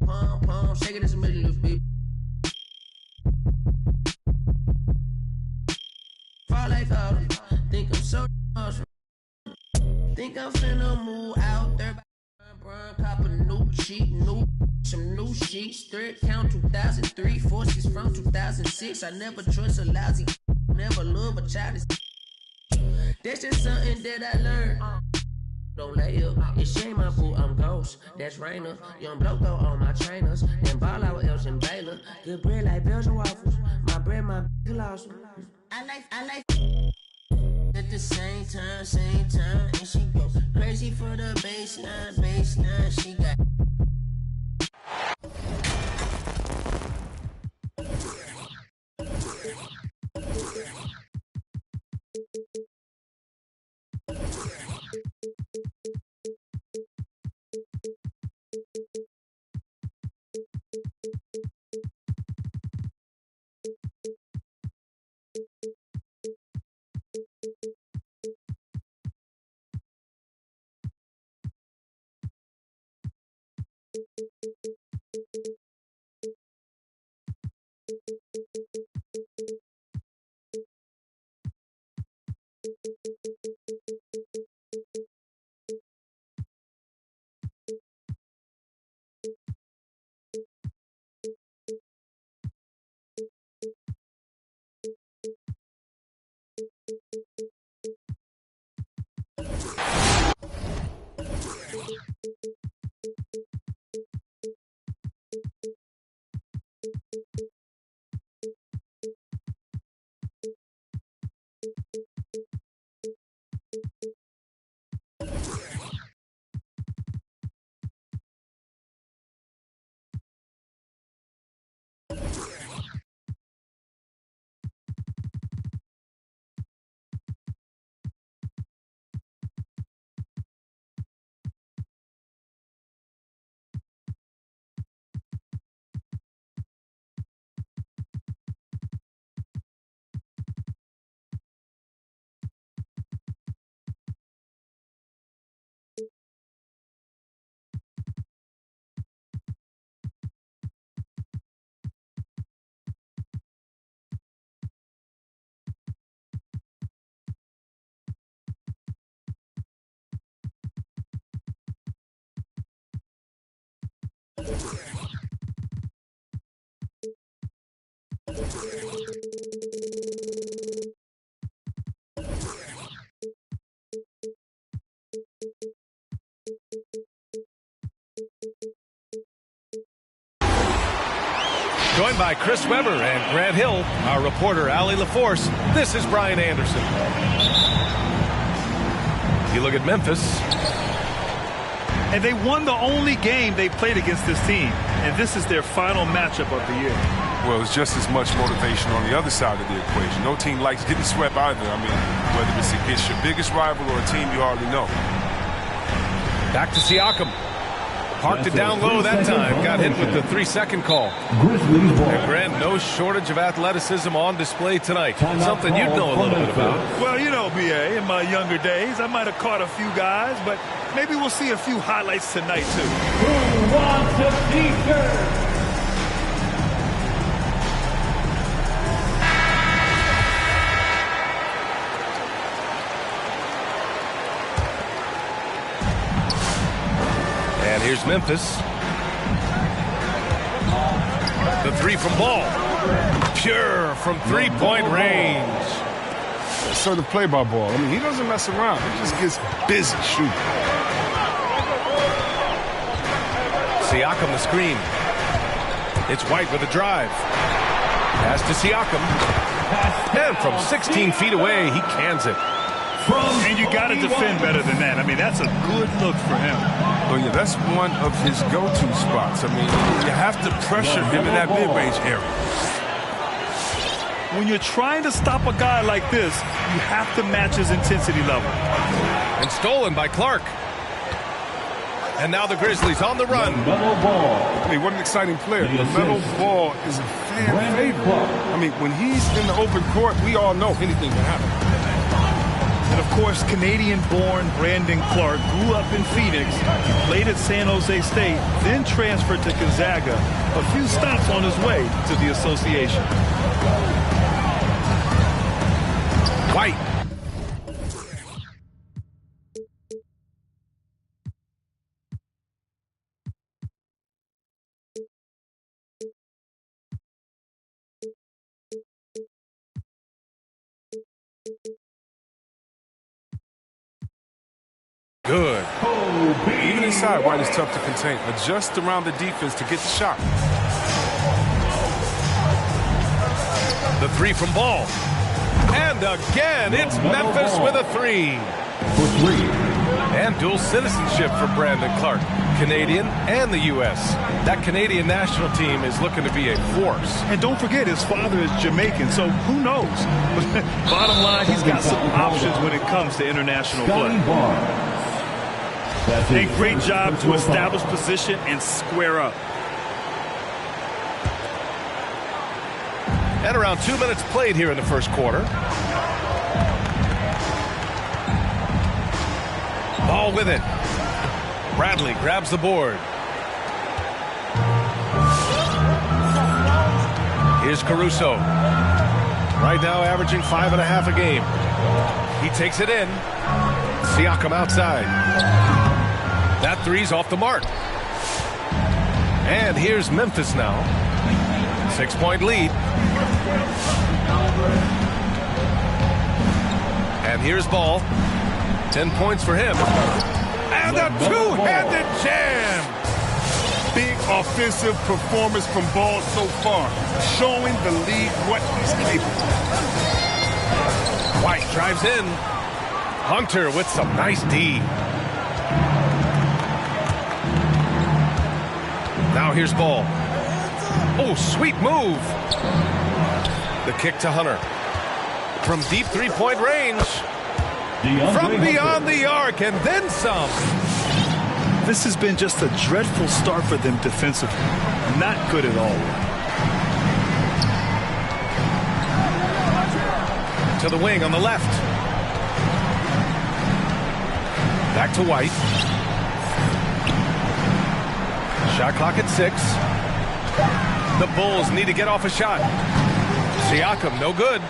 pom pom, shake it as a middle of big. Fall like all, think I'm so awesome. Think I'm finna move out there. Brown cop a new cheat, some new sheets. Third count 2003, forces from 2006. I never trust a lousy, never love a child. That's just something that I learned. Don't lay up, it's shame my fool, I'm ghost. That's Rainer, young bloke though on my trainers. And ball out with Elgin Baylor. Good bread like Belgian waffles. My bread, my colossal. I like. At the same time, and she go crazy for the baseline, she got. Joined by Chris Webber and Grant Hill, our reporter Allie LaForce, this is Brian Anderson. You look at Memphis. And they won the only game they played against this team. And this is their final matchup of the year. Well, it's just as much motivation on the other side of the equation. No team likes getting swept either. I mean, whether it's against your biggest rival or a team you already know. Back to Siakam. Parked it down low that time. Got hit with the 3-second call. And Grant, no shortage of athleticism on display tonight. Something you'd know a little bit about. Well, you know, B.A., in my younger days, I might have caught a few guys, but maybe we'll see a few highlights tonight, too. Who wants a t-shirt? And here's Memphis. The three from Ball. Pure from three-point range. So to play by Ball. I mean, he doesn't mess around. He just gets busy shooting. Siakam the screen. It's White with a drive. Pass to Siakam. And from 16 feet away, he cans it. And you got to defend better than that. I mean, that's a good look for him. Oh, yeah, that's one of his go-to spots. I mean, you have to pressure him in that mid-range area. When you're trying to stop a guy like this, you have to match his intensity level. And stolen by Clark. And now the Grizzlies on the run. I mean, what an exciting player. LaMelo Ball is a fan favorite. I mean, when he's in the open court, we all know anything can happen. And of course, Canadian-born Brandon Clark grew up in Phoenix, played at San Jose State, then transferred to Gonzaga. A few stops on his way to the association. White. Good. Even inside, White is tough to contain. Adjust around the defense to get the shot. The three from Ball. And again, it's Memphis with a three. For three. And dual citizenship for Brandon Clark. Canadian and the U.S. That Canadian national team is looking to be a force. And don't forget, his father is Jamaican, so who knows? But bottom line, he's got some options when it comes to international play. A great job to establish position and square up. And around 2 minutes played here in the first quarter. Ball with it. Bradley grabs the board. Here's Caruso. Right now averaging 5.5 a game. He takes it in. Siakam outside. That three's off the mark. And here's Memphis now. 6-point lead. And here's Ball. 10 points for him. And a two-handed jam. Big offensive performance from Ball so far, showing the league what he's capable of. White drives in. Hunter with some nice D. Now here's Ball. Oh, sweet move. The kick to Hunter. From deep three-point range. From beyond the arc and then some. This has been just a dreadful start for them defensively. Not good at all. To the wing on the left. Back to White. Shot clock at 6. The Bulls need to get off a shot. Siakam, no good.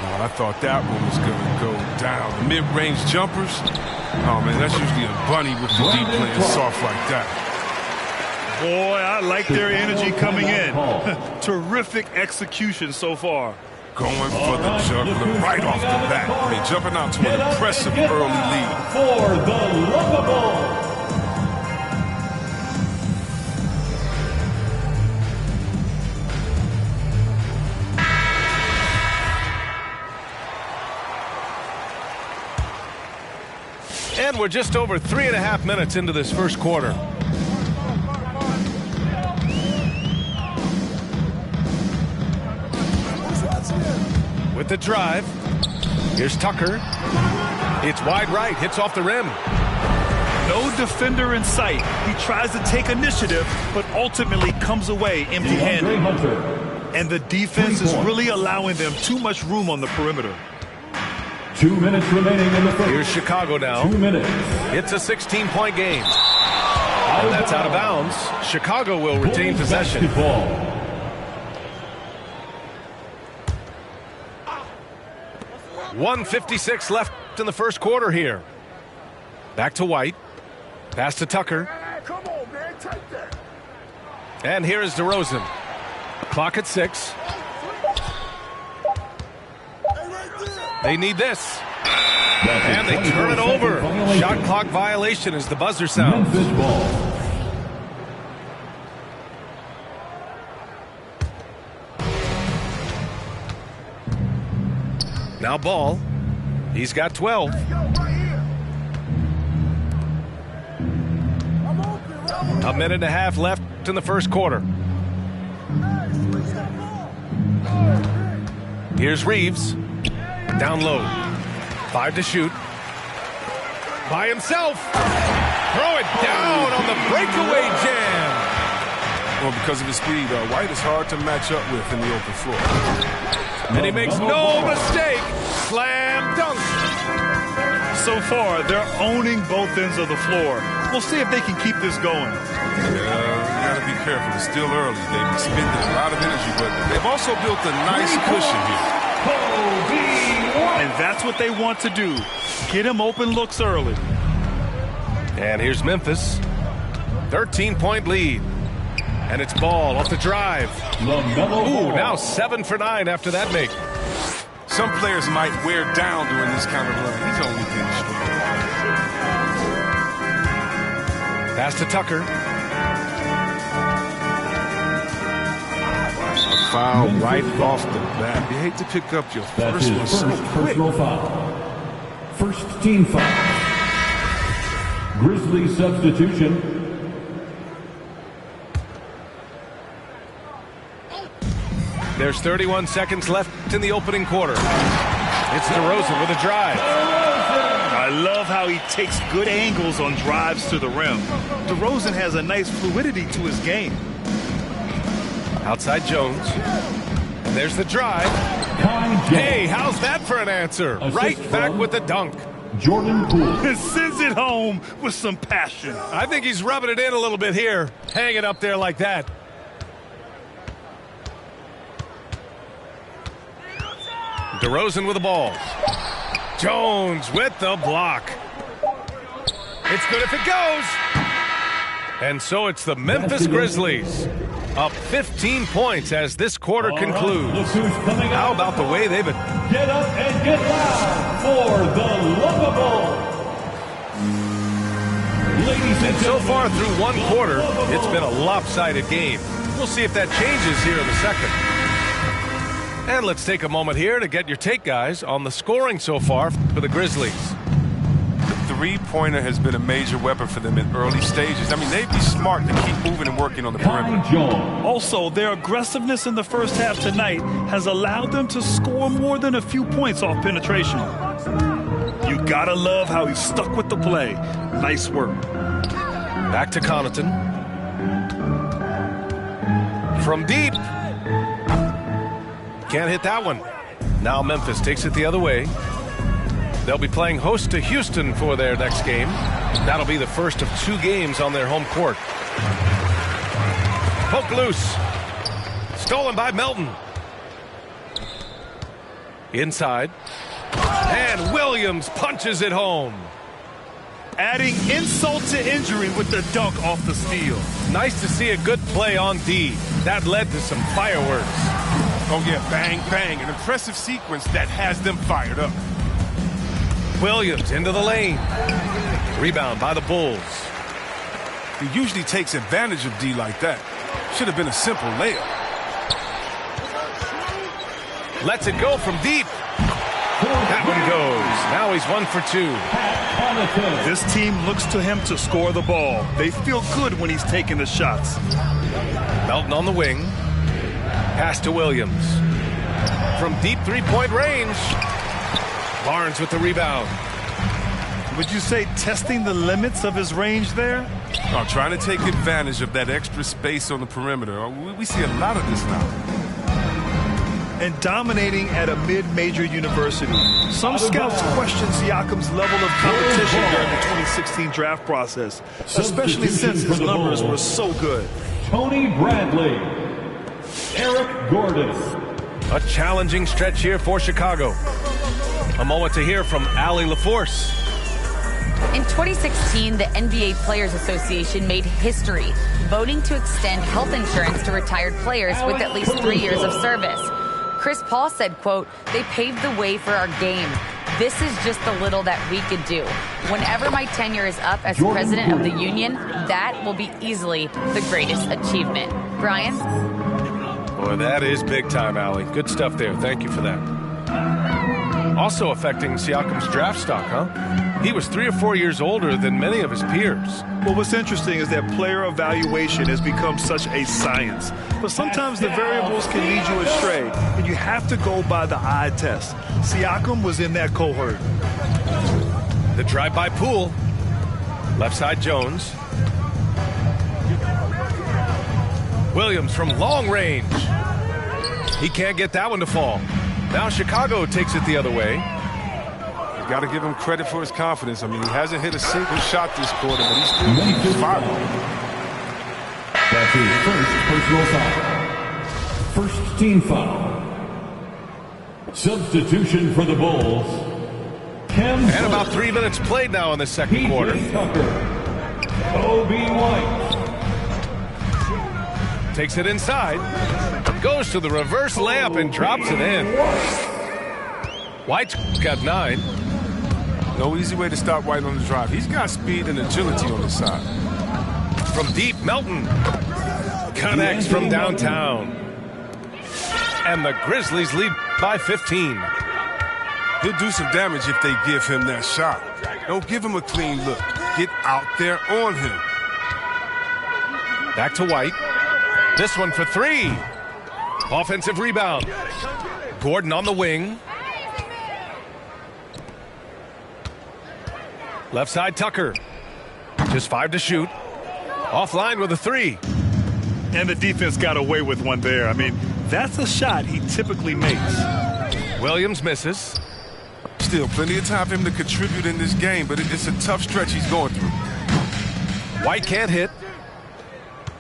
Oh, I thought that one was going to go down. The mid-range jumpers. Oh, man, that's usually a bunny with the deep playing soft like that. Boy, I like their energy coming in. Terrific execution so far. Going for the juggler right off the bat. I mean, jumping out to an impressive early lead. For the Lovable. And we're just over 3.5 minutes into this first quarter. With the drive. Here's Tucker. It's wide right. Hits off the rim. No defender in sight. He tries to take initiative, but ultimately comes away empty-handed. And the defense is really allowing them too much room on the perimeter. 2 minutes remaining in the first. Here's Chicago now. 2 minutes. It's a 16-point game. And that's out of bounds. Chicago will retain possession. Basketball. 1:56 left in the first quarter here. Back to White. Pass to Tucker. And here is DeRozan. Clock at 6. They need this. And they turn it over. Shot clock violation as the buzzer sounds. Memphis ball. Now Ball. He's got 12. A minute and a half left in the first quarter. Here's Reeves. Down low. 5 to shoot. By himself. Throw it down on the breakaway jam. Well, because of his speed, White is hard to match up with in the open floor. And he makes no mistake. Slam dunk. So far, they're owning both ends of the floor. We'll see if they can keep this going. You got to be careful. It's still early. They've expended a lot of energy, but they've also built a nice cushion here. And that's what they want to do. Get him open looks early. And here's Memphis. 13-point lead. And it's Ball off the drive. Ooh, now 7 for 9 after that make. Some players might wear down during this kind of run. He's only getting strong. Pass to Tucker. A foul right off the bat. You hate to pick up your first one so quick. Personal foul. First team foul. Grizzlies substitution. There's 31 seconds left in the opening quarter. It's DeRozan with a drive. I love how he takes good angles on drives to the rim. DeRozan has a nice fluidity to his game. Outside Jones. And there's the drive. Hey, how's that for an answer? Right back with the dunk. Jordan Poole. Sends it home with some passion. I think he's rubbing it in a little bit here. Hang it up there like that. DeRozan with the ball. Jones with the block. It's good if it goes. And so it's the Memphis Grizzlies up 15 points as this quarter concludes. How about the way they've been? Get up and get loud for the Lovable. And so far through one quarter, it's been a lopsided game. We'll see if that changes here in the second. And let's take a moment here to get your take, guys, on the scoring so far for the Grizzlies. The three-pointer has been a major weapon for them in early stages. I mean, they'd be smart to keep moving and working on the perimeter. Also, their aggressiveness in the first half tonight has allowed them to score more than a few points off penetration. You gotta love how he stuck with the play. Nice work. Back to Connaughton. From deep. Can't hit that one. Now Memphis takes it the other way. They'll be playing host to Houston for their next game. That'll be the first of 2 games on their home court. Poke loose. Stolen by Melton. Inside. And Williams punches it home. Adding insult to injury with the dunk off the steal. Nice to see a good play on D. That led to some fireworks. Oh, yeah, bang, bang. An impressive sequence that has them fired up. Williams into the lane. Rebound by the Bulls. He usually takes advantage of D like that. Should have been a simple layup. Lets it go from deep. That one goes. Now he's 1 for 2. This team looks to him to score the ball. They feel good when he's taking the shots. Melton on the wing. Pass to Williams. From deep three-point range. Barnes with the rebound. Would you say testing the limits of his range there? Oh, trying to take advantage of that extra space on the perimeter. We see a lot of this now. And dominating at a mid-major university. Some scouts question Siakam's level of competition during the 2016 draft process, especially since his numbers were so good. Tony Bradley. Eric Gordon. A challenging stretch here for Chicago. A moment to hear from Allie LaForce. In 2016, the NBA Players Association made history, voting to extend health insurance to retired players with at least 3 years of service. Chris Paul said, quote, "They paved the way for our game. This is just the little that we could do. Whenever my tenure is up as president of the union, that will be easily the greatest achievement." Brian? Boy, that is big time, Allie. Good stuff there. Thank you for that. Also affecting Siakam's draft stock, huh? He was 3 or 4 years older than many of his peers. Well, what's interesting is that player evaluation has become such a science. But sometimes the variables can lead you astray, and you have to go by the eye test. Siakam was in that cohort. The drive by Poole. Left side Jones. Williams from long range. He can't get that one to fall. Now Chicago takes it the other way. got to give him credit for his confidence. I mean, he hasn't hit a single shot this quarter, but he's still keeps firing. That's his first personal foul. First team foul. Substitution for the Bulls. And about 3 minutes played now in the second quarter. Kobe White. Takes it inside. Goes to the reverse layup and drops it in. White's got 9. No easy way to stop White on the drive. He's got speed and agility on his side. From deep, Melton connects from downtown. And the Grizzlies lead by 15. He'll do some damage if they give him that shot. Don't give him a clean look. Get out there on him. Back to White. This one for 3. Offensive rebound. Gordon on the wing. Left side, Tucker. Just 5 to shoot. Offline with a 3. And the defense got away with one there. I mean, that's a shot he typically makes. Williams misses. Still plenty of time for him to contribute in this game, but it's a tough stretch he's going through. White can't hit.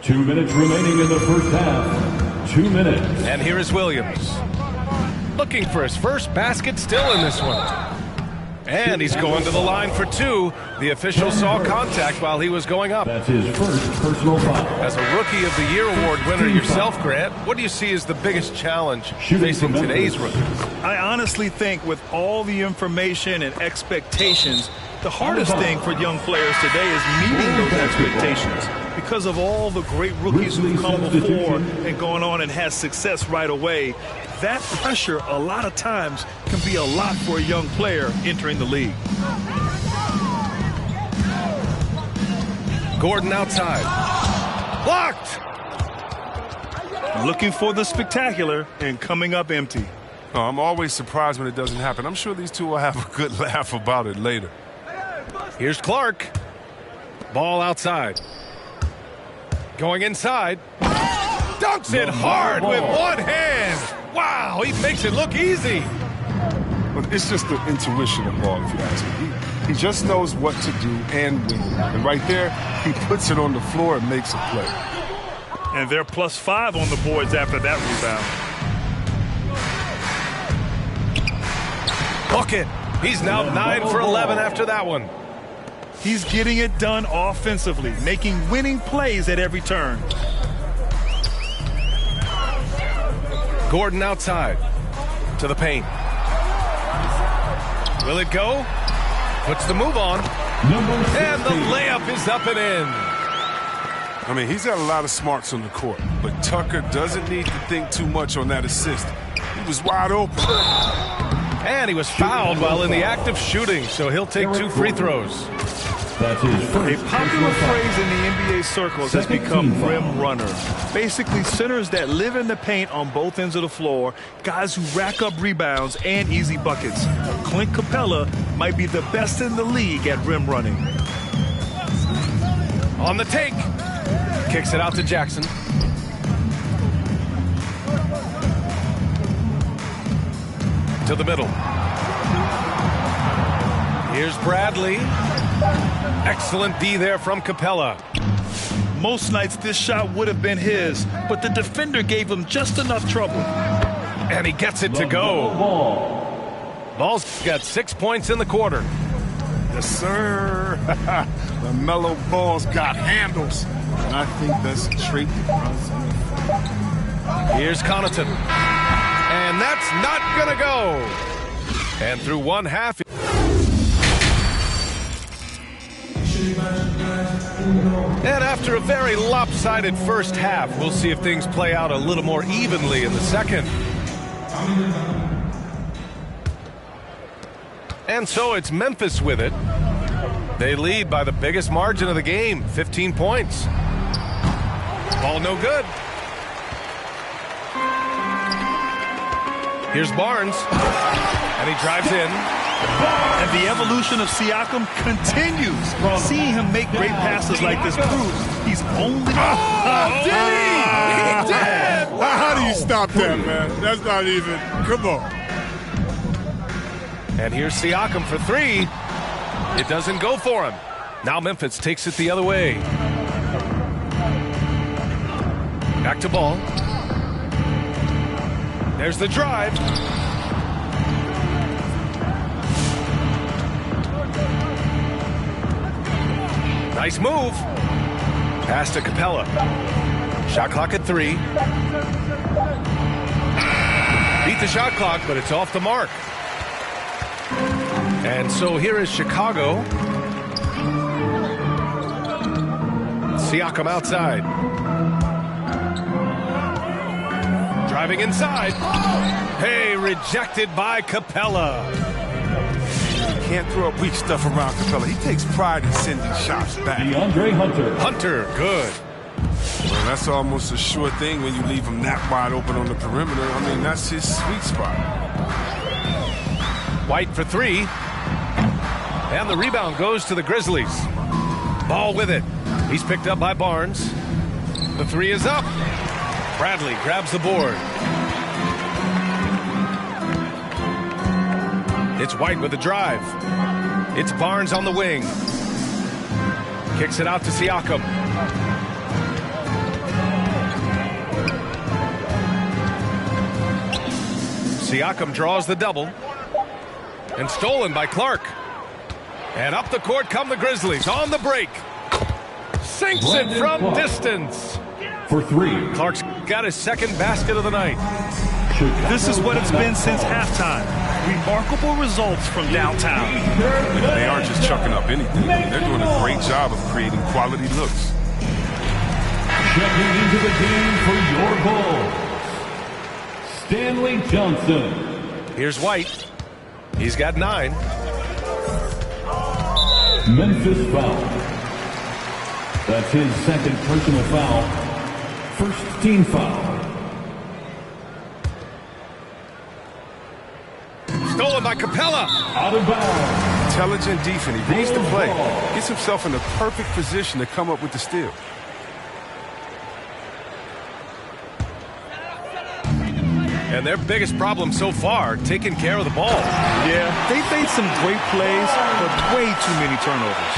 2 minutes remaining in the first half. 2 minutes. And here is Williams. Looking for his first basket still in this one. And he's going to the line for 2. The official saw contact while he was going up. That's his first personal foul. As a Rookie of the Year award winner yourself, Grant, what do you see as the biggest challenge facing today's rookies? I honestly think with all the information and expectations, the hardest thing for young players today is meeting those expectations. Because of all the great rookies who've come before and gone on and had success right away, that pressure a lot of times can be a lot for a young player entering the league. Gordon outside. Blocked! Looking for the spectacular and coming up empty. Oh, I'm always surprised when it doesn't happen. I'm sure these two will have a good laugh about it later. Here's Clark. Ball outside. Going inside. Dunks it hard with one hand. Wow, he makes it look easy. But it's just the intuition of ball, if you ask me. He just knows what to do and when. And right there, he puts it on the floor and makes a play. And they're +5 on the boards after that rebound. Bucket. He's now 9 for 11 after that one. He's getting it done offensively, making winning plays at every turn. Gordon outside to the paint. Will it go? Puts the move on. And the layup is up and in. I mean, he's got a lot of smarts on the court, but Tucker doesn't need to think too much on that assist. He was wide open. And he was fouled while in the act of shooting, so he'll take 2 free throws. That's his first. A popular phrase in the NBA circles has become rim runner. Basically, centers that live in the paint on both ends of the floor, guys who rack up rebounds and easy buckets. Clint Capella might be the best in the league at rim running. On the take. Kicks it out to Jackson. To the middle. Here's Bradley. Excellent D there from Capella. Most nights this shot would have been his, but the defender gave him just enough trouble. And he gets it to go. Ball's got 6 points in the quarter. Yes, sir. The mellow ball's got handles. And I think that's a trait that runs in. Here's Connaughton. And that's not going to go. And through one half. And after a very lopsided first half, we'll see if things play out a little more evenly in the second. And so it's Memphis with it. They lead by the biggest margin of the game, 15 points. Ball no good. Here's Barnes. And he drives in. And the evolution of Siakam continues. Seeing him make great passes like this proves he's only... Did he? He did! How do you stop that, man? That's not even... Come on. And here's Siakam for three. It doesn't go for him. Now Memphis takes it the other way. Back to Ball. There's the drive. Nice move. Pass to Capella. Shot clock at 3. Beat the shot clock, but it's off the mark. And so here is Chicago. Siakam outside. Driving inside. Hey, rejected by Capella. Can't throw up weak stuff around Capella. He takes pride in sending shots back. DeAndre Hunter. Hunter, good. Well, that's almost a sure thing when you leave him that wide open on the perimeter. I mean, that's his sweet spot. White for 3. And the rebound goes to the Grizzlies. Ball with it. He's picked up by Barnes. The 3 is up. Bradley grabs the board. It's White with the drive. It's Barnes on the wing. Kicks it out to Siakam. Siakam draws the double. And stolen by Clark. And up the court come the Grizzlies on the break. Sinks it from distance. For 3. Clark's got his second basket of the night. This is what it's been since halftime. Remarkable results from downtown. They aren't just chucking up anything. They're doing a great job of creating quality looks. Checking into the game for your Bulls, Stanley Johnson. Here's White. He's got 9. Memphis foul. That's his second personal foul. First team foul. Stolen by Capella. Out of bounds. Intelligent defense. He reads the play. Gets himself in the perfect position to come up with the steal. And their biggest problem so far, taking care of the ball. Yeah, they made some great plays, but way too many turnovers.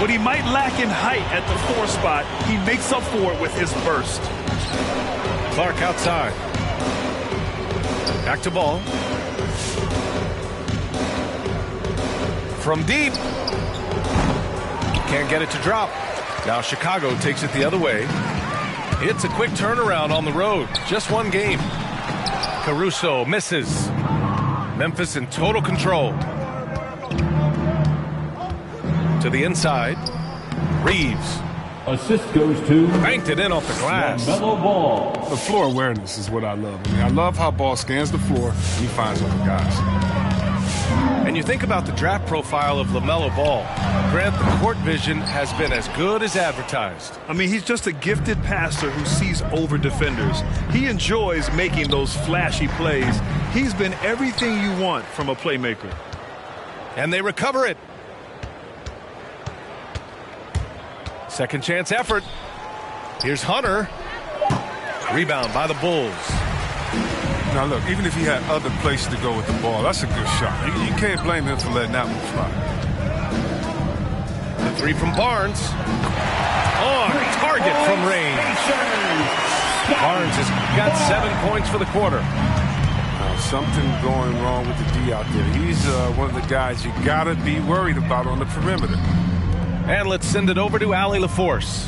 What he might lack in height at the 4 spot, he makes up for it with his burst. Clark outside. Back to Ball. From deep. Can't get it to drop. Now Chicago takes it the other way. It's a quick turnaround on the road. Just one game. Caruso misses. Memphis in total control. To the inside. Reeves. Assist goes to... Banked it in off the glass. LaMelo Ball. The floor awareness is what I love. I mean, I love how Ball scans the floor and he finds other guys. And you think about the draft profile of LaMelo Ball. Grant, the court vision has been as good as advertised. I mean, he's just a gifted passer who sees over defenders. He enjoys making those flashy plays. He's been everything you want from a playmaker. And they recover it. Second chance effort. Here's Hunter. Rebound by the Bulls. Now, look, even if he had other places to go with the ball, that's a good shot. You can't blame him for letting that one fly. The 3 from Barnes. On target from range. Barnes has got 7 points for the quarter. Something going wrong with the D out there. He's one of the guys you got to be worried about on the perimeter. And let's send it over to Allie LaForce.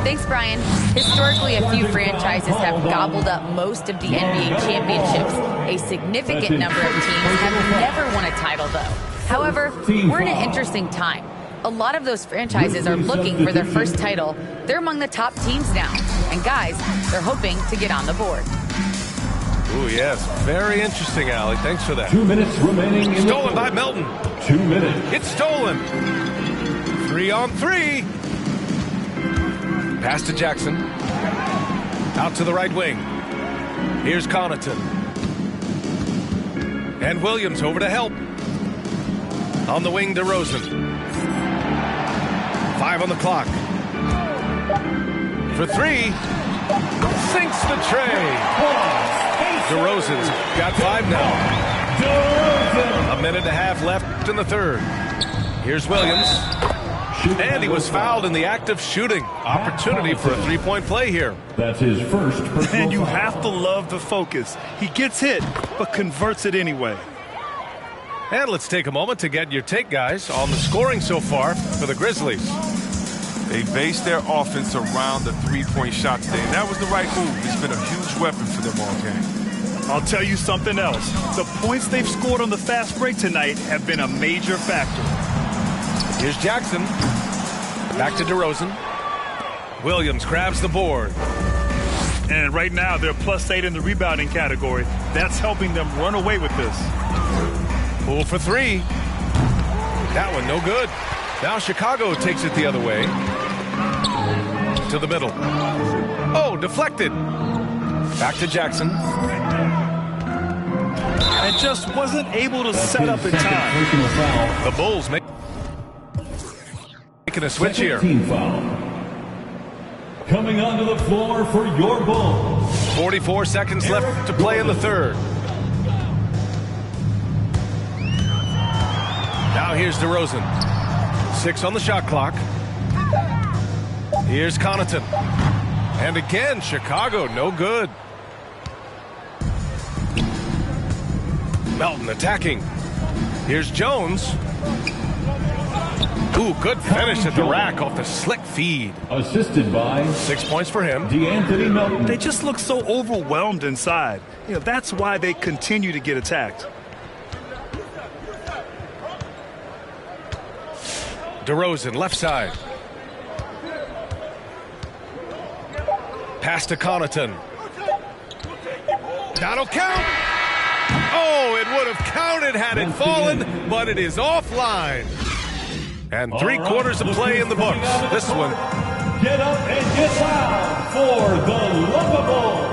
Thanks, Brian. Historically, a few franchises have gobbled up most of the NBA championships. A significant number of teams have never won a title, though. However, we're in an interesting time. A lot of those franchises are looking for their first title. They're among the top teams now. And guys, they're hoping to get on the board. Ooh, yes. Very interesting, Allie. Thanks for that. 2 minutes remaining. Stolen by Melton. 2 minutes. It's stolen. 3 on 3. Pass to Jackson. Out to the right wing. Here's Connaughton. And Williams over to help. On the wing, DeRozan. 5 on the clock. For 3. Sinks the tray. DeRozan's got 5 now. A minute and a half left in the third. Here's Williams. And he was fouled in the act of shooting. Opportunity for a three-point play here. That's his first personal And you foul. have to love the focus. He gets hit, but converts it anyway. And let's take a moment to get your take, guys, on the scoring so far for the Grizzlies. They based their offense around the three-point shot today, and that was the right move. It's been a huge weapon for them all game. I'll tell you something else. The points they've scored on the fast break tonight have been a major factor. Here's Jackson. Back to DeRozan. Williams grabs the board. And right now, they're +8 in the rebounding category. That's helping them run away with this. Poole for three. That one no good. Now Chicago takes it the other way. To the middle. Oh, deflected. Back to Jackson. And just wasn't able to set up in time. The Bulls making a switch here. Team foul. Coming onto the floor for your Bulls. 44 seconds left to play in the third. Now here's DeRozan. 6 on the shot clock. Here's Connaughton. And again, Chicago, no good. Melton attacking. Here's Jones. Ooh, good finish at the rack off the slick feed. Assisted by 6 points for him. DeAnthony Melton. They just look so overwhelmed inside. You know, that's why they continue to get attacked. DeRozan, left side. Pass to Connaughton. That'll count. Oh, it would have counted had it fallen, but it is offline. And 3/4 of play in the books. This one. Get up and get loud for the Lovable.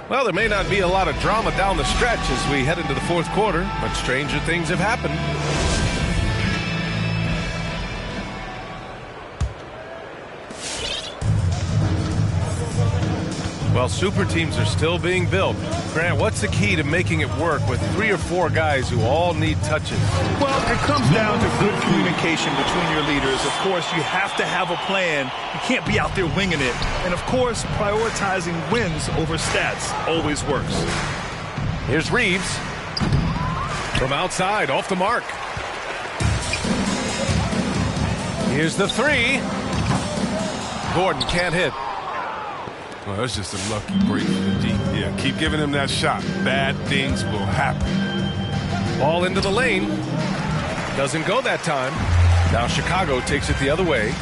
Well, there may not be a lot of drama down the stretch as we head into the fourth quarter, but stranger things have happened. Well, super teams are still being built. Grant, what's the key to making it work with 3 or 4 guys who all need touches? Well, it comes down to good communication between your leaders. Of course, you have to have a plan. You can't be out there winging it. And, of course, prioritizing wins over stats always works. Here's Reeves. From outside, off the mark. Here's the 3. Gordon can't hit. Well, that's just a lucky break for the D. Yeah, keep giving him that shot. Bad things will happen. Ball into the lane. Doesn't go that time. Now Chicago takes it the other way.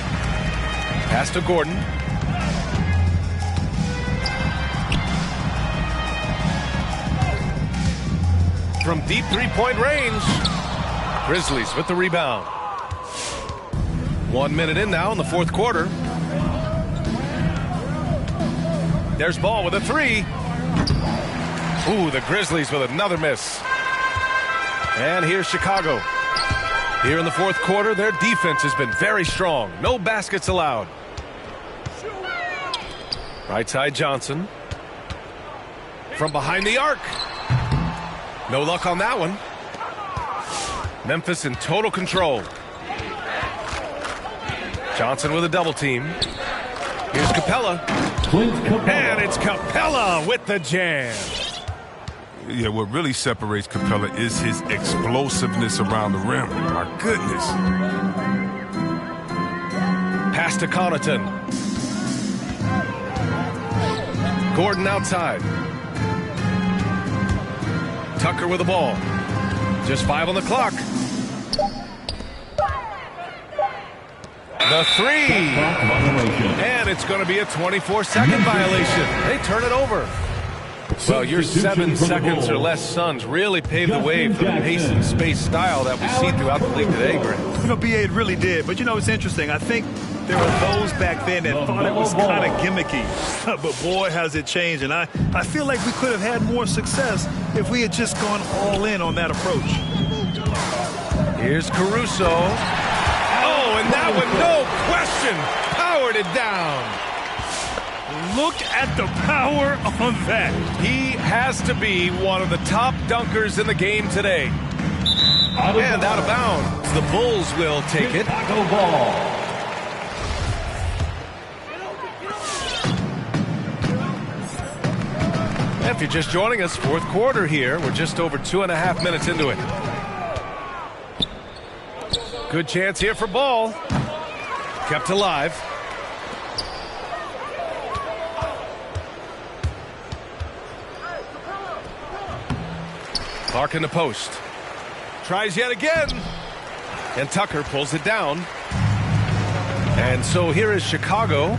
Pass to Gordon. From deep three-point range. Grizzlies with the rebound. 1 minute in now in the fourth quarter. There's Ball with a 3. Ooh, the Grizzlies with another miss. And here's Chicago. Here in the fourth quarter, their defense has been very strong. No baskets allowed. Right side Johnson. From behind the arc. No luck on that one. Memphis in total control. Johnson with a double team. Here's Capella. And it's Capella with the jam. Yeah, what really separates Capella is his explosiveness around the rim. My goodness. Pass to Connaughton. Gordon outside. Tucker with the ball. Just 5 on the clock. The 3. And it's going to be a 24-second violation. They turn it over. Well, your 7 seconds or less Suns really paved the way for the pace and space style that we see throughout the league today, Grant. You know, BA, it really did. But, you know, it's interesting. I think there were those back then that thought it was kind of gimmicky. But, boy, has it changed. And I feel like we could have had more success if we had just gone all in on that approach. Here's Caruso. Oh, and that one, no question, powered it down. Look at the power on that. He has to be one of the top dunkers in the game today. And out of bounds. The Bulls will take it. Chicago ball. If you're just joining us, fourth quarter here. We're just over 2.5 minutes into it. Good chance here for Ball. Kept alive. Clark in the post. Tries yet again. And Tucker pulls it down. And so here is Chicago.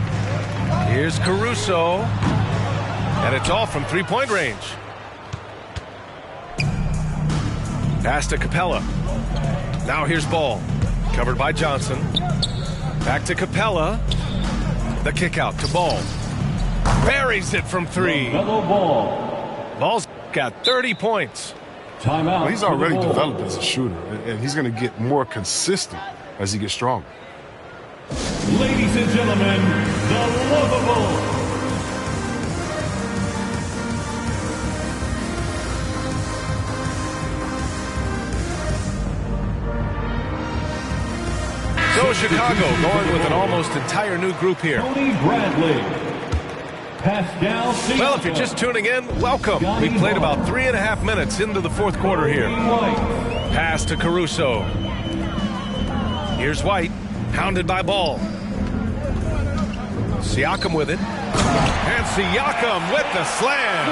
Here's Caruso. And it's all from three-point range. Pass to Capella. Now here's Ball. Covered by Johnson. Back to Capella. The kick out to Ball. Buries it from three. Ball's got 30 points. Well, he's already developed as a shooter, and he's going to get more consistent as he gets stronger. Ladies and gentlemen, the Lovable. So Chicago going with an almost entire new group here. Tony Bradley. Well, if you're just tuning in, welcome. We played about 3.5 minutes into the fourth quarter here. Pass to Caruso. Here's White, hounded by Ball. Siakam with it. And Siakam with the slam.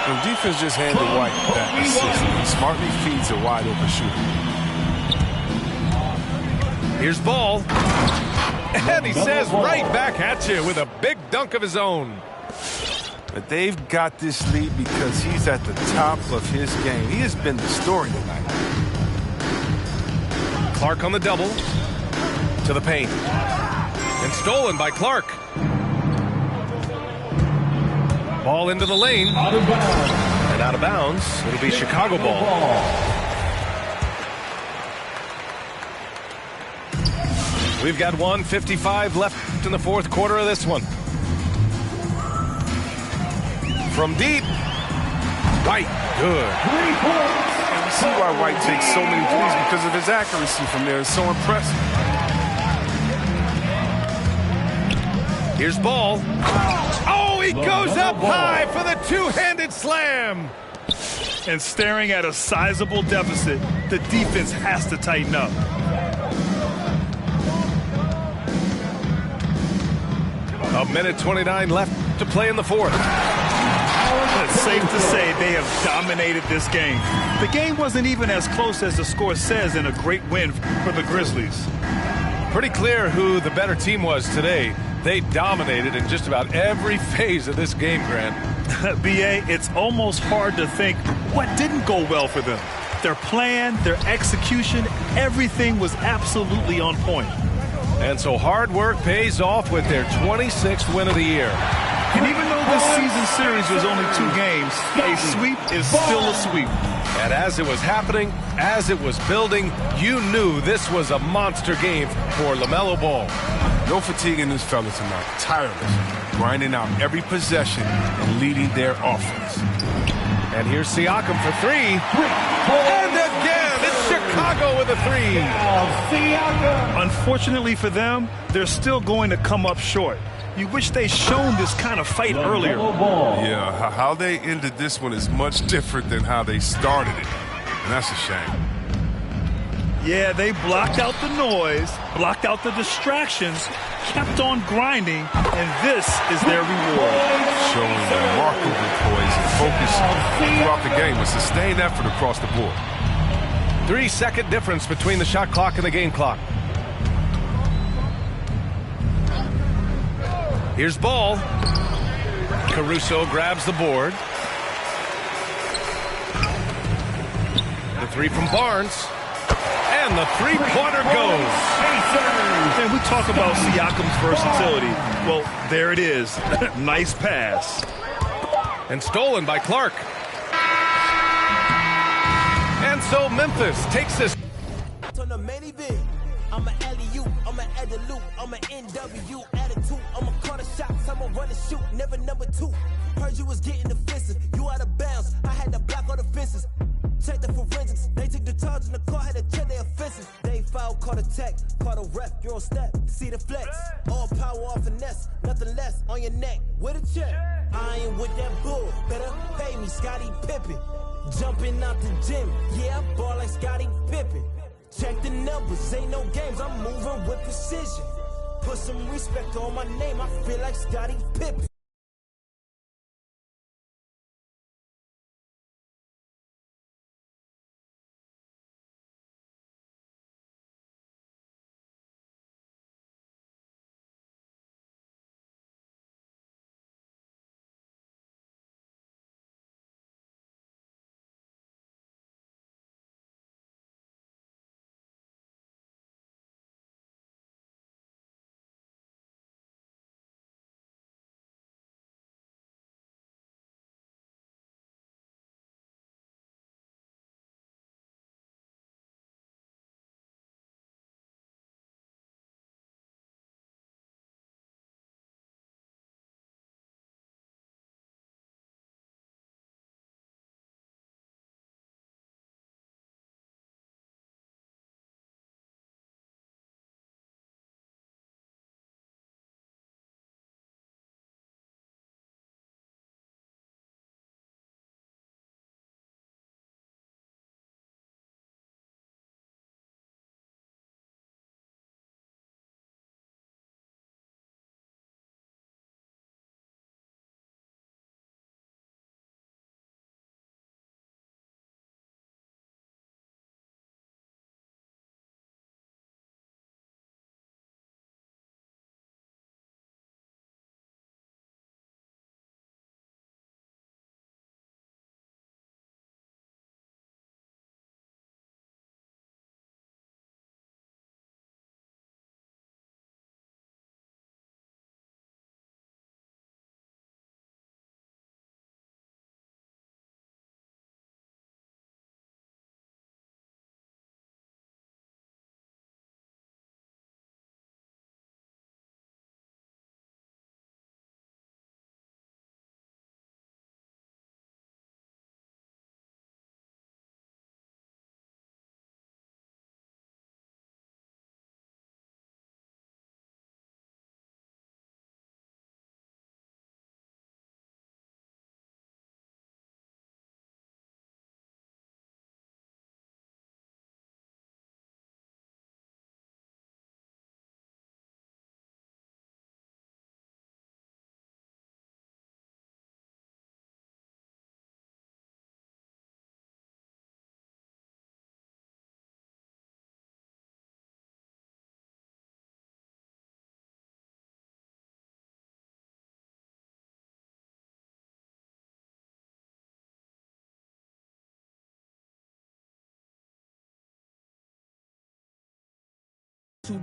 The defense just handed White that assist. He smartly feeds a wide open shooter. Here's Ball. And he says right back at you with a big dunk of his own. But they've got this lead because he's at the top of his game. He has been the story tonight. Clark on the double. To the paint. And stolen by Clark. Ball into the lane. And out of bounds. It'll be Chicago ball. We've got 1:55 left in the fourth quarter of this one. From deep, White, good. And we see why White takes so many threes because of his accuracy from there. It's so impressive. Here's Ball. Oh, he goes up high for the two-handed slam. And staring at a sizable deficit, the defense has to tighten up. A minute 29 left to play in the fourth. It's safe to say they have dominated this game. The game wasn't even as close as the score says in a great win for the Grizzlies. Pretty clear who the better team was today. They dominated in just about every phase of this game, Grant. B.A., it's almost hard to think what didn't go well for them. Their plan, their execution, everything was absolutely on point. And so hard work pays off with their 26th win of the year. And even though this season series was only 2 games, a sweep is still a sweep. And as it was happening, as it was building, you knew this was a monster game for LaMelo Ball. No fatigue in this fella tonight. Tireless, grinding out every possession and leading their offense. And here's Siakam for 3. And again, it's Chicago with a 3. Unfortunately for them, they're still going to come up short. You wish they'd shown this kind of fight earlier. Yeah, how they ended this one is much different than how they started it. And that's a shame. Yeah, they blocked out the noise, blocked out the distractions, kept on grinding, and this is their reward. Showing remarkable poise and focus throughout the game. A sustained effort across the board. 3-second difference between the shot clock and the game clock. Here's Ball. Caruso grabs the board. The 3 from Barnes. And the three-pointer goes. And we talk about Siakam's versatility. Well, there it is. Nice pass. And stolen by Clark. And so Memphis takes this. On the main event, I'm an alley-oop, I'm an the loop. I'm an NW attitude. I'ma call the shots. I'ma run and shoot. Never number two. Heard you was getting defensive. You out of bounds. I had to block all the fences. Check the forensics. They took the charge in the car. Had to check their offenses. They foul, caught a tech. Caught a ref. You're on step. See the flex. All power, all finesse. Nothing less on your neck. With a check. I ain't with that bull. Better pay me, Scottie Pippen. Jumping out the gym. Yeah, I ball like Scottie Pippen. Check the numbers, ain't no games, I'm moving with precision. Put some respect on my name, I feel like Scottie Pippen.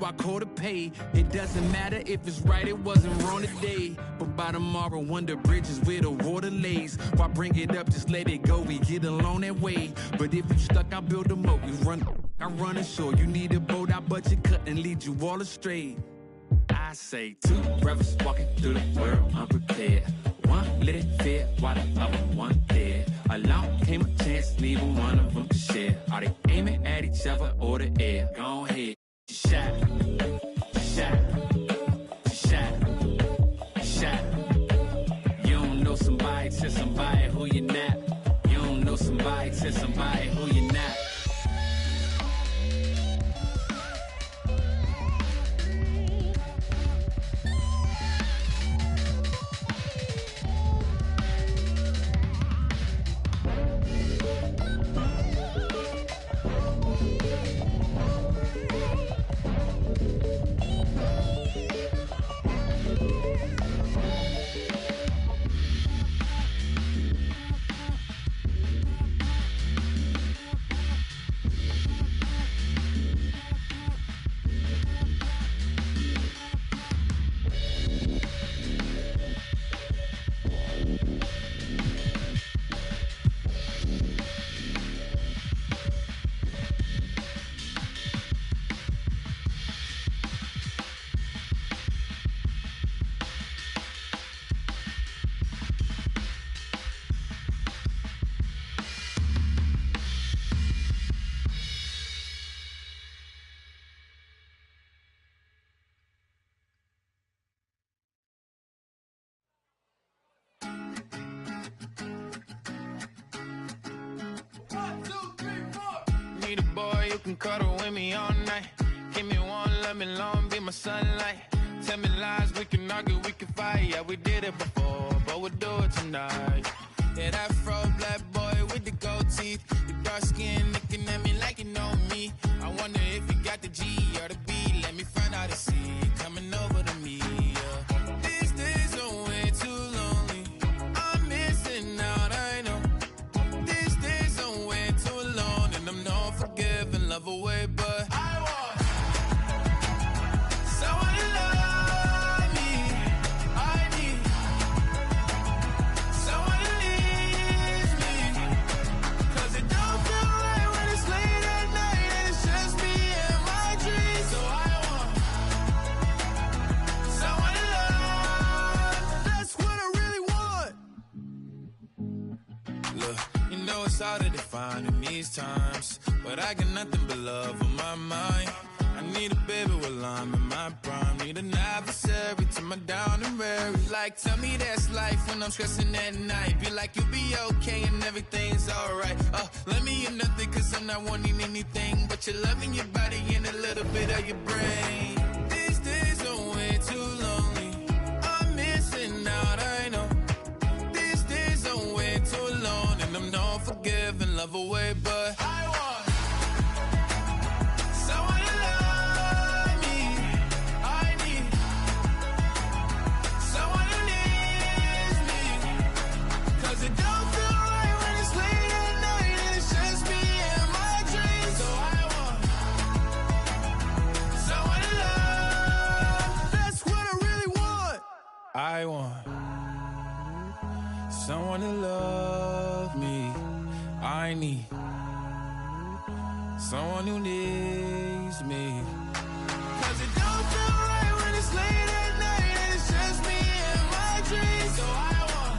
I call to pay. It doesn't matter if it's right, it wasn't wrong today. But by tomorrow, when the bridges where the water lays, why bring it up, just let it go, we get along that way. But if you stuck, I build a moat, we run, I run ashore. You need a boat, I budget cut and lead you all astray. I say two brothers walking through the world unprepared. One let it fit while the other one dead. Along came a chance, neither one of them to share. Are they aiming at each other or the air? Go ahead. Shot, shot, shot, shot. You don't know somebody, tell somebody who you're not. You don't know somebody, tell somebody who you're not. can cuddle with me all night. Give me one, let me long, be my sunlight. Tell me lies, we can argue, we can fight. Yeah, we did it before, but we'll do it tonight. Yeah, that fro black boy with the gold teeth. The dark skin looking at me like you know me. I wonder if you got the G or the B. Let me find out and see. Coming over to me, yeah. These days are way too lonely. I'm missing out, I know. These days are way too alone. And I'm not forgiving, love away, but I want someone to love me. I need someone to leave me. 'Cause it don't feel right when it's late at night and it's just me and my dreams. So I want someone to love. That's what I really want. Look, you know it's hard to define in these times, but I got nothing but love on my mind. I need a baby while I'm in my prime. Need an adversary to my down and weary. Like, tell me that's life when I'm stressing at night. Be like, you'll be okay and everything's alright. Let me in nothing 'cause I'm not wanting anything but your love in your body and a little bit of your brain. These days are way too lonely. I'm missing out, I know. These days are way too alone. And I'm not forgiving, love away, but I want someone to love me. I need someone who needs me. 'Cause it don't feel right when it's late at night and it's just me and my dreams. So I want someone to love. That's what I really want. I want someone to love me. I need someone who needs me. 'Cause it don't feel right when it's late at night and it's just me and my dreams. So I want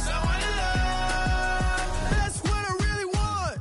someone to love. That's what I really want.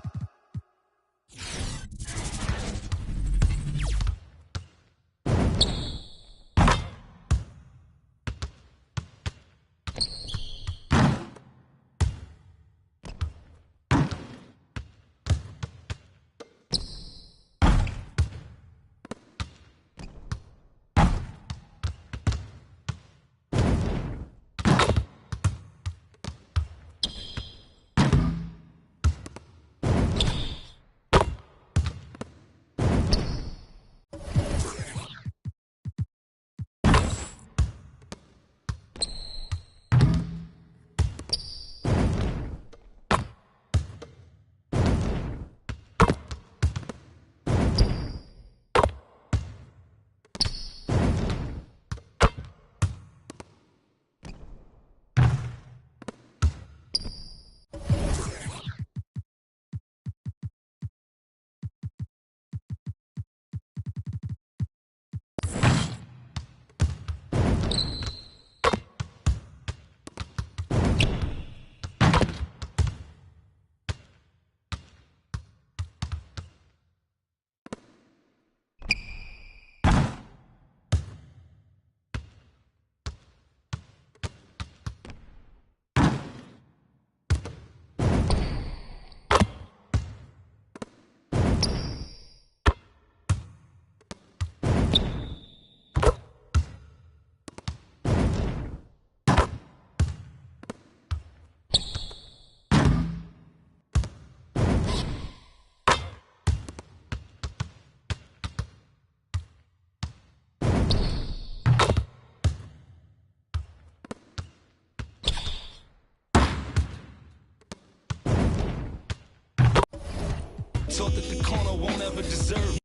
Thought that the corner won't ever deserve me.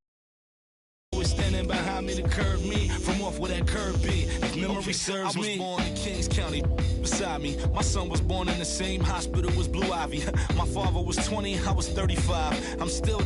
Was standing behind me to curb me from off where that curb be. If memory serves me, I was born in Kings County beside me. My son was born in the same hospital as Blue Ivy. My father was 20, I was 35. I'm still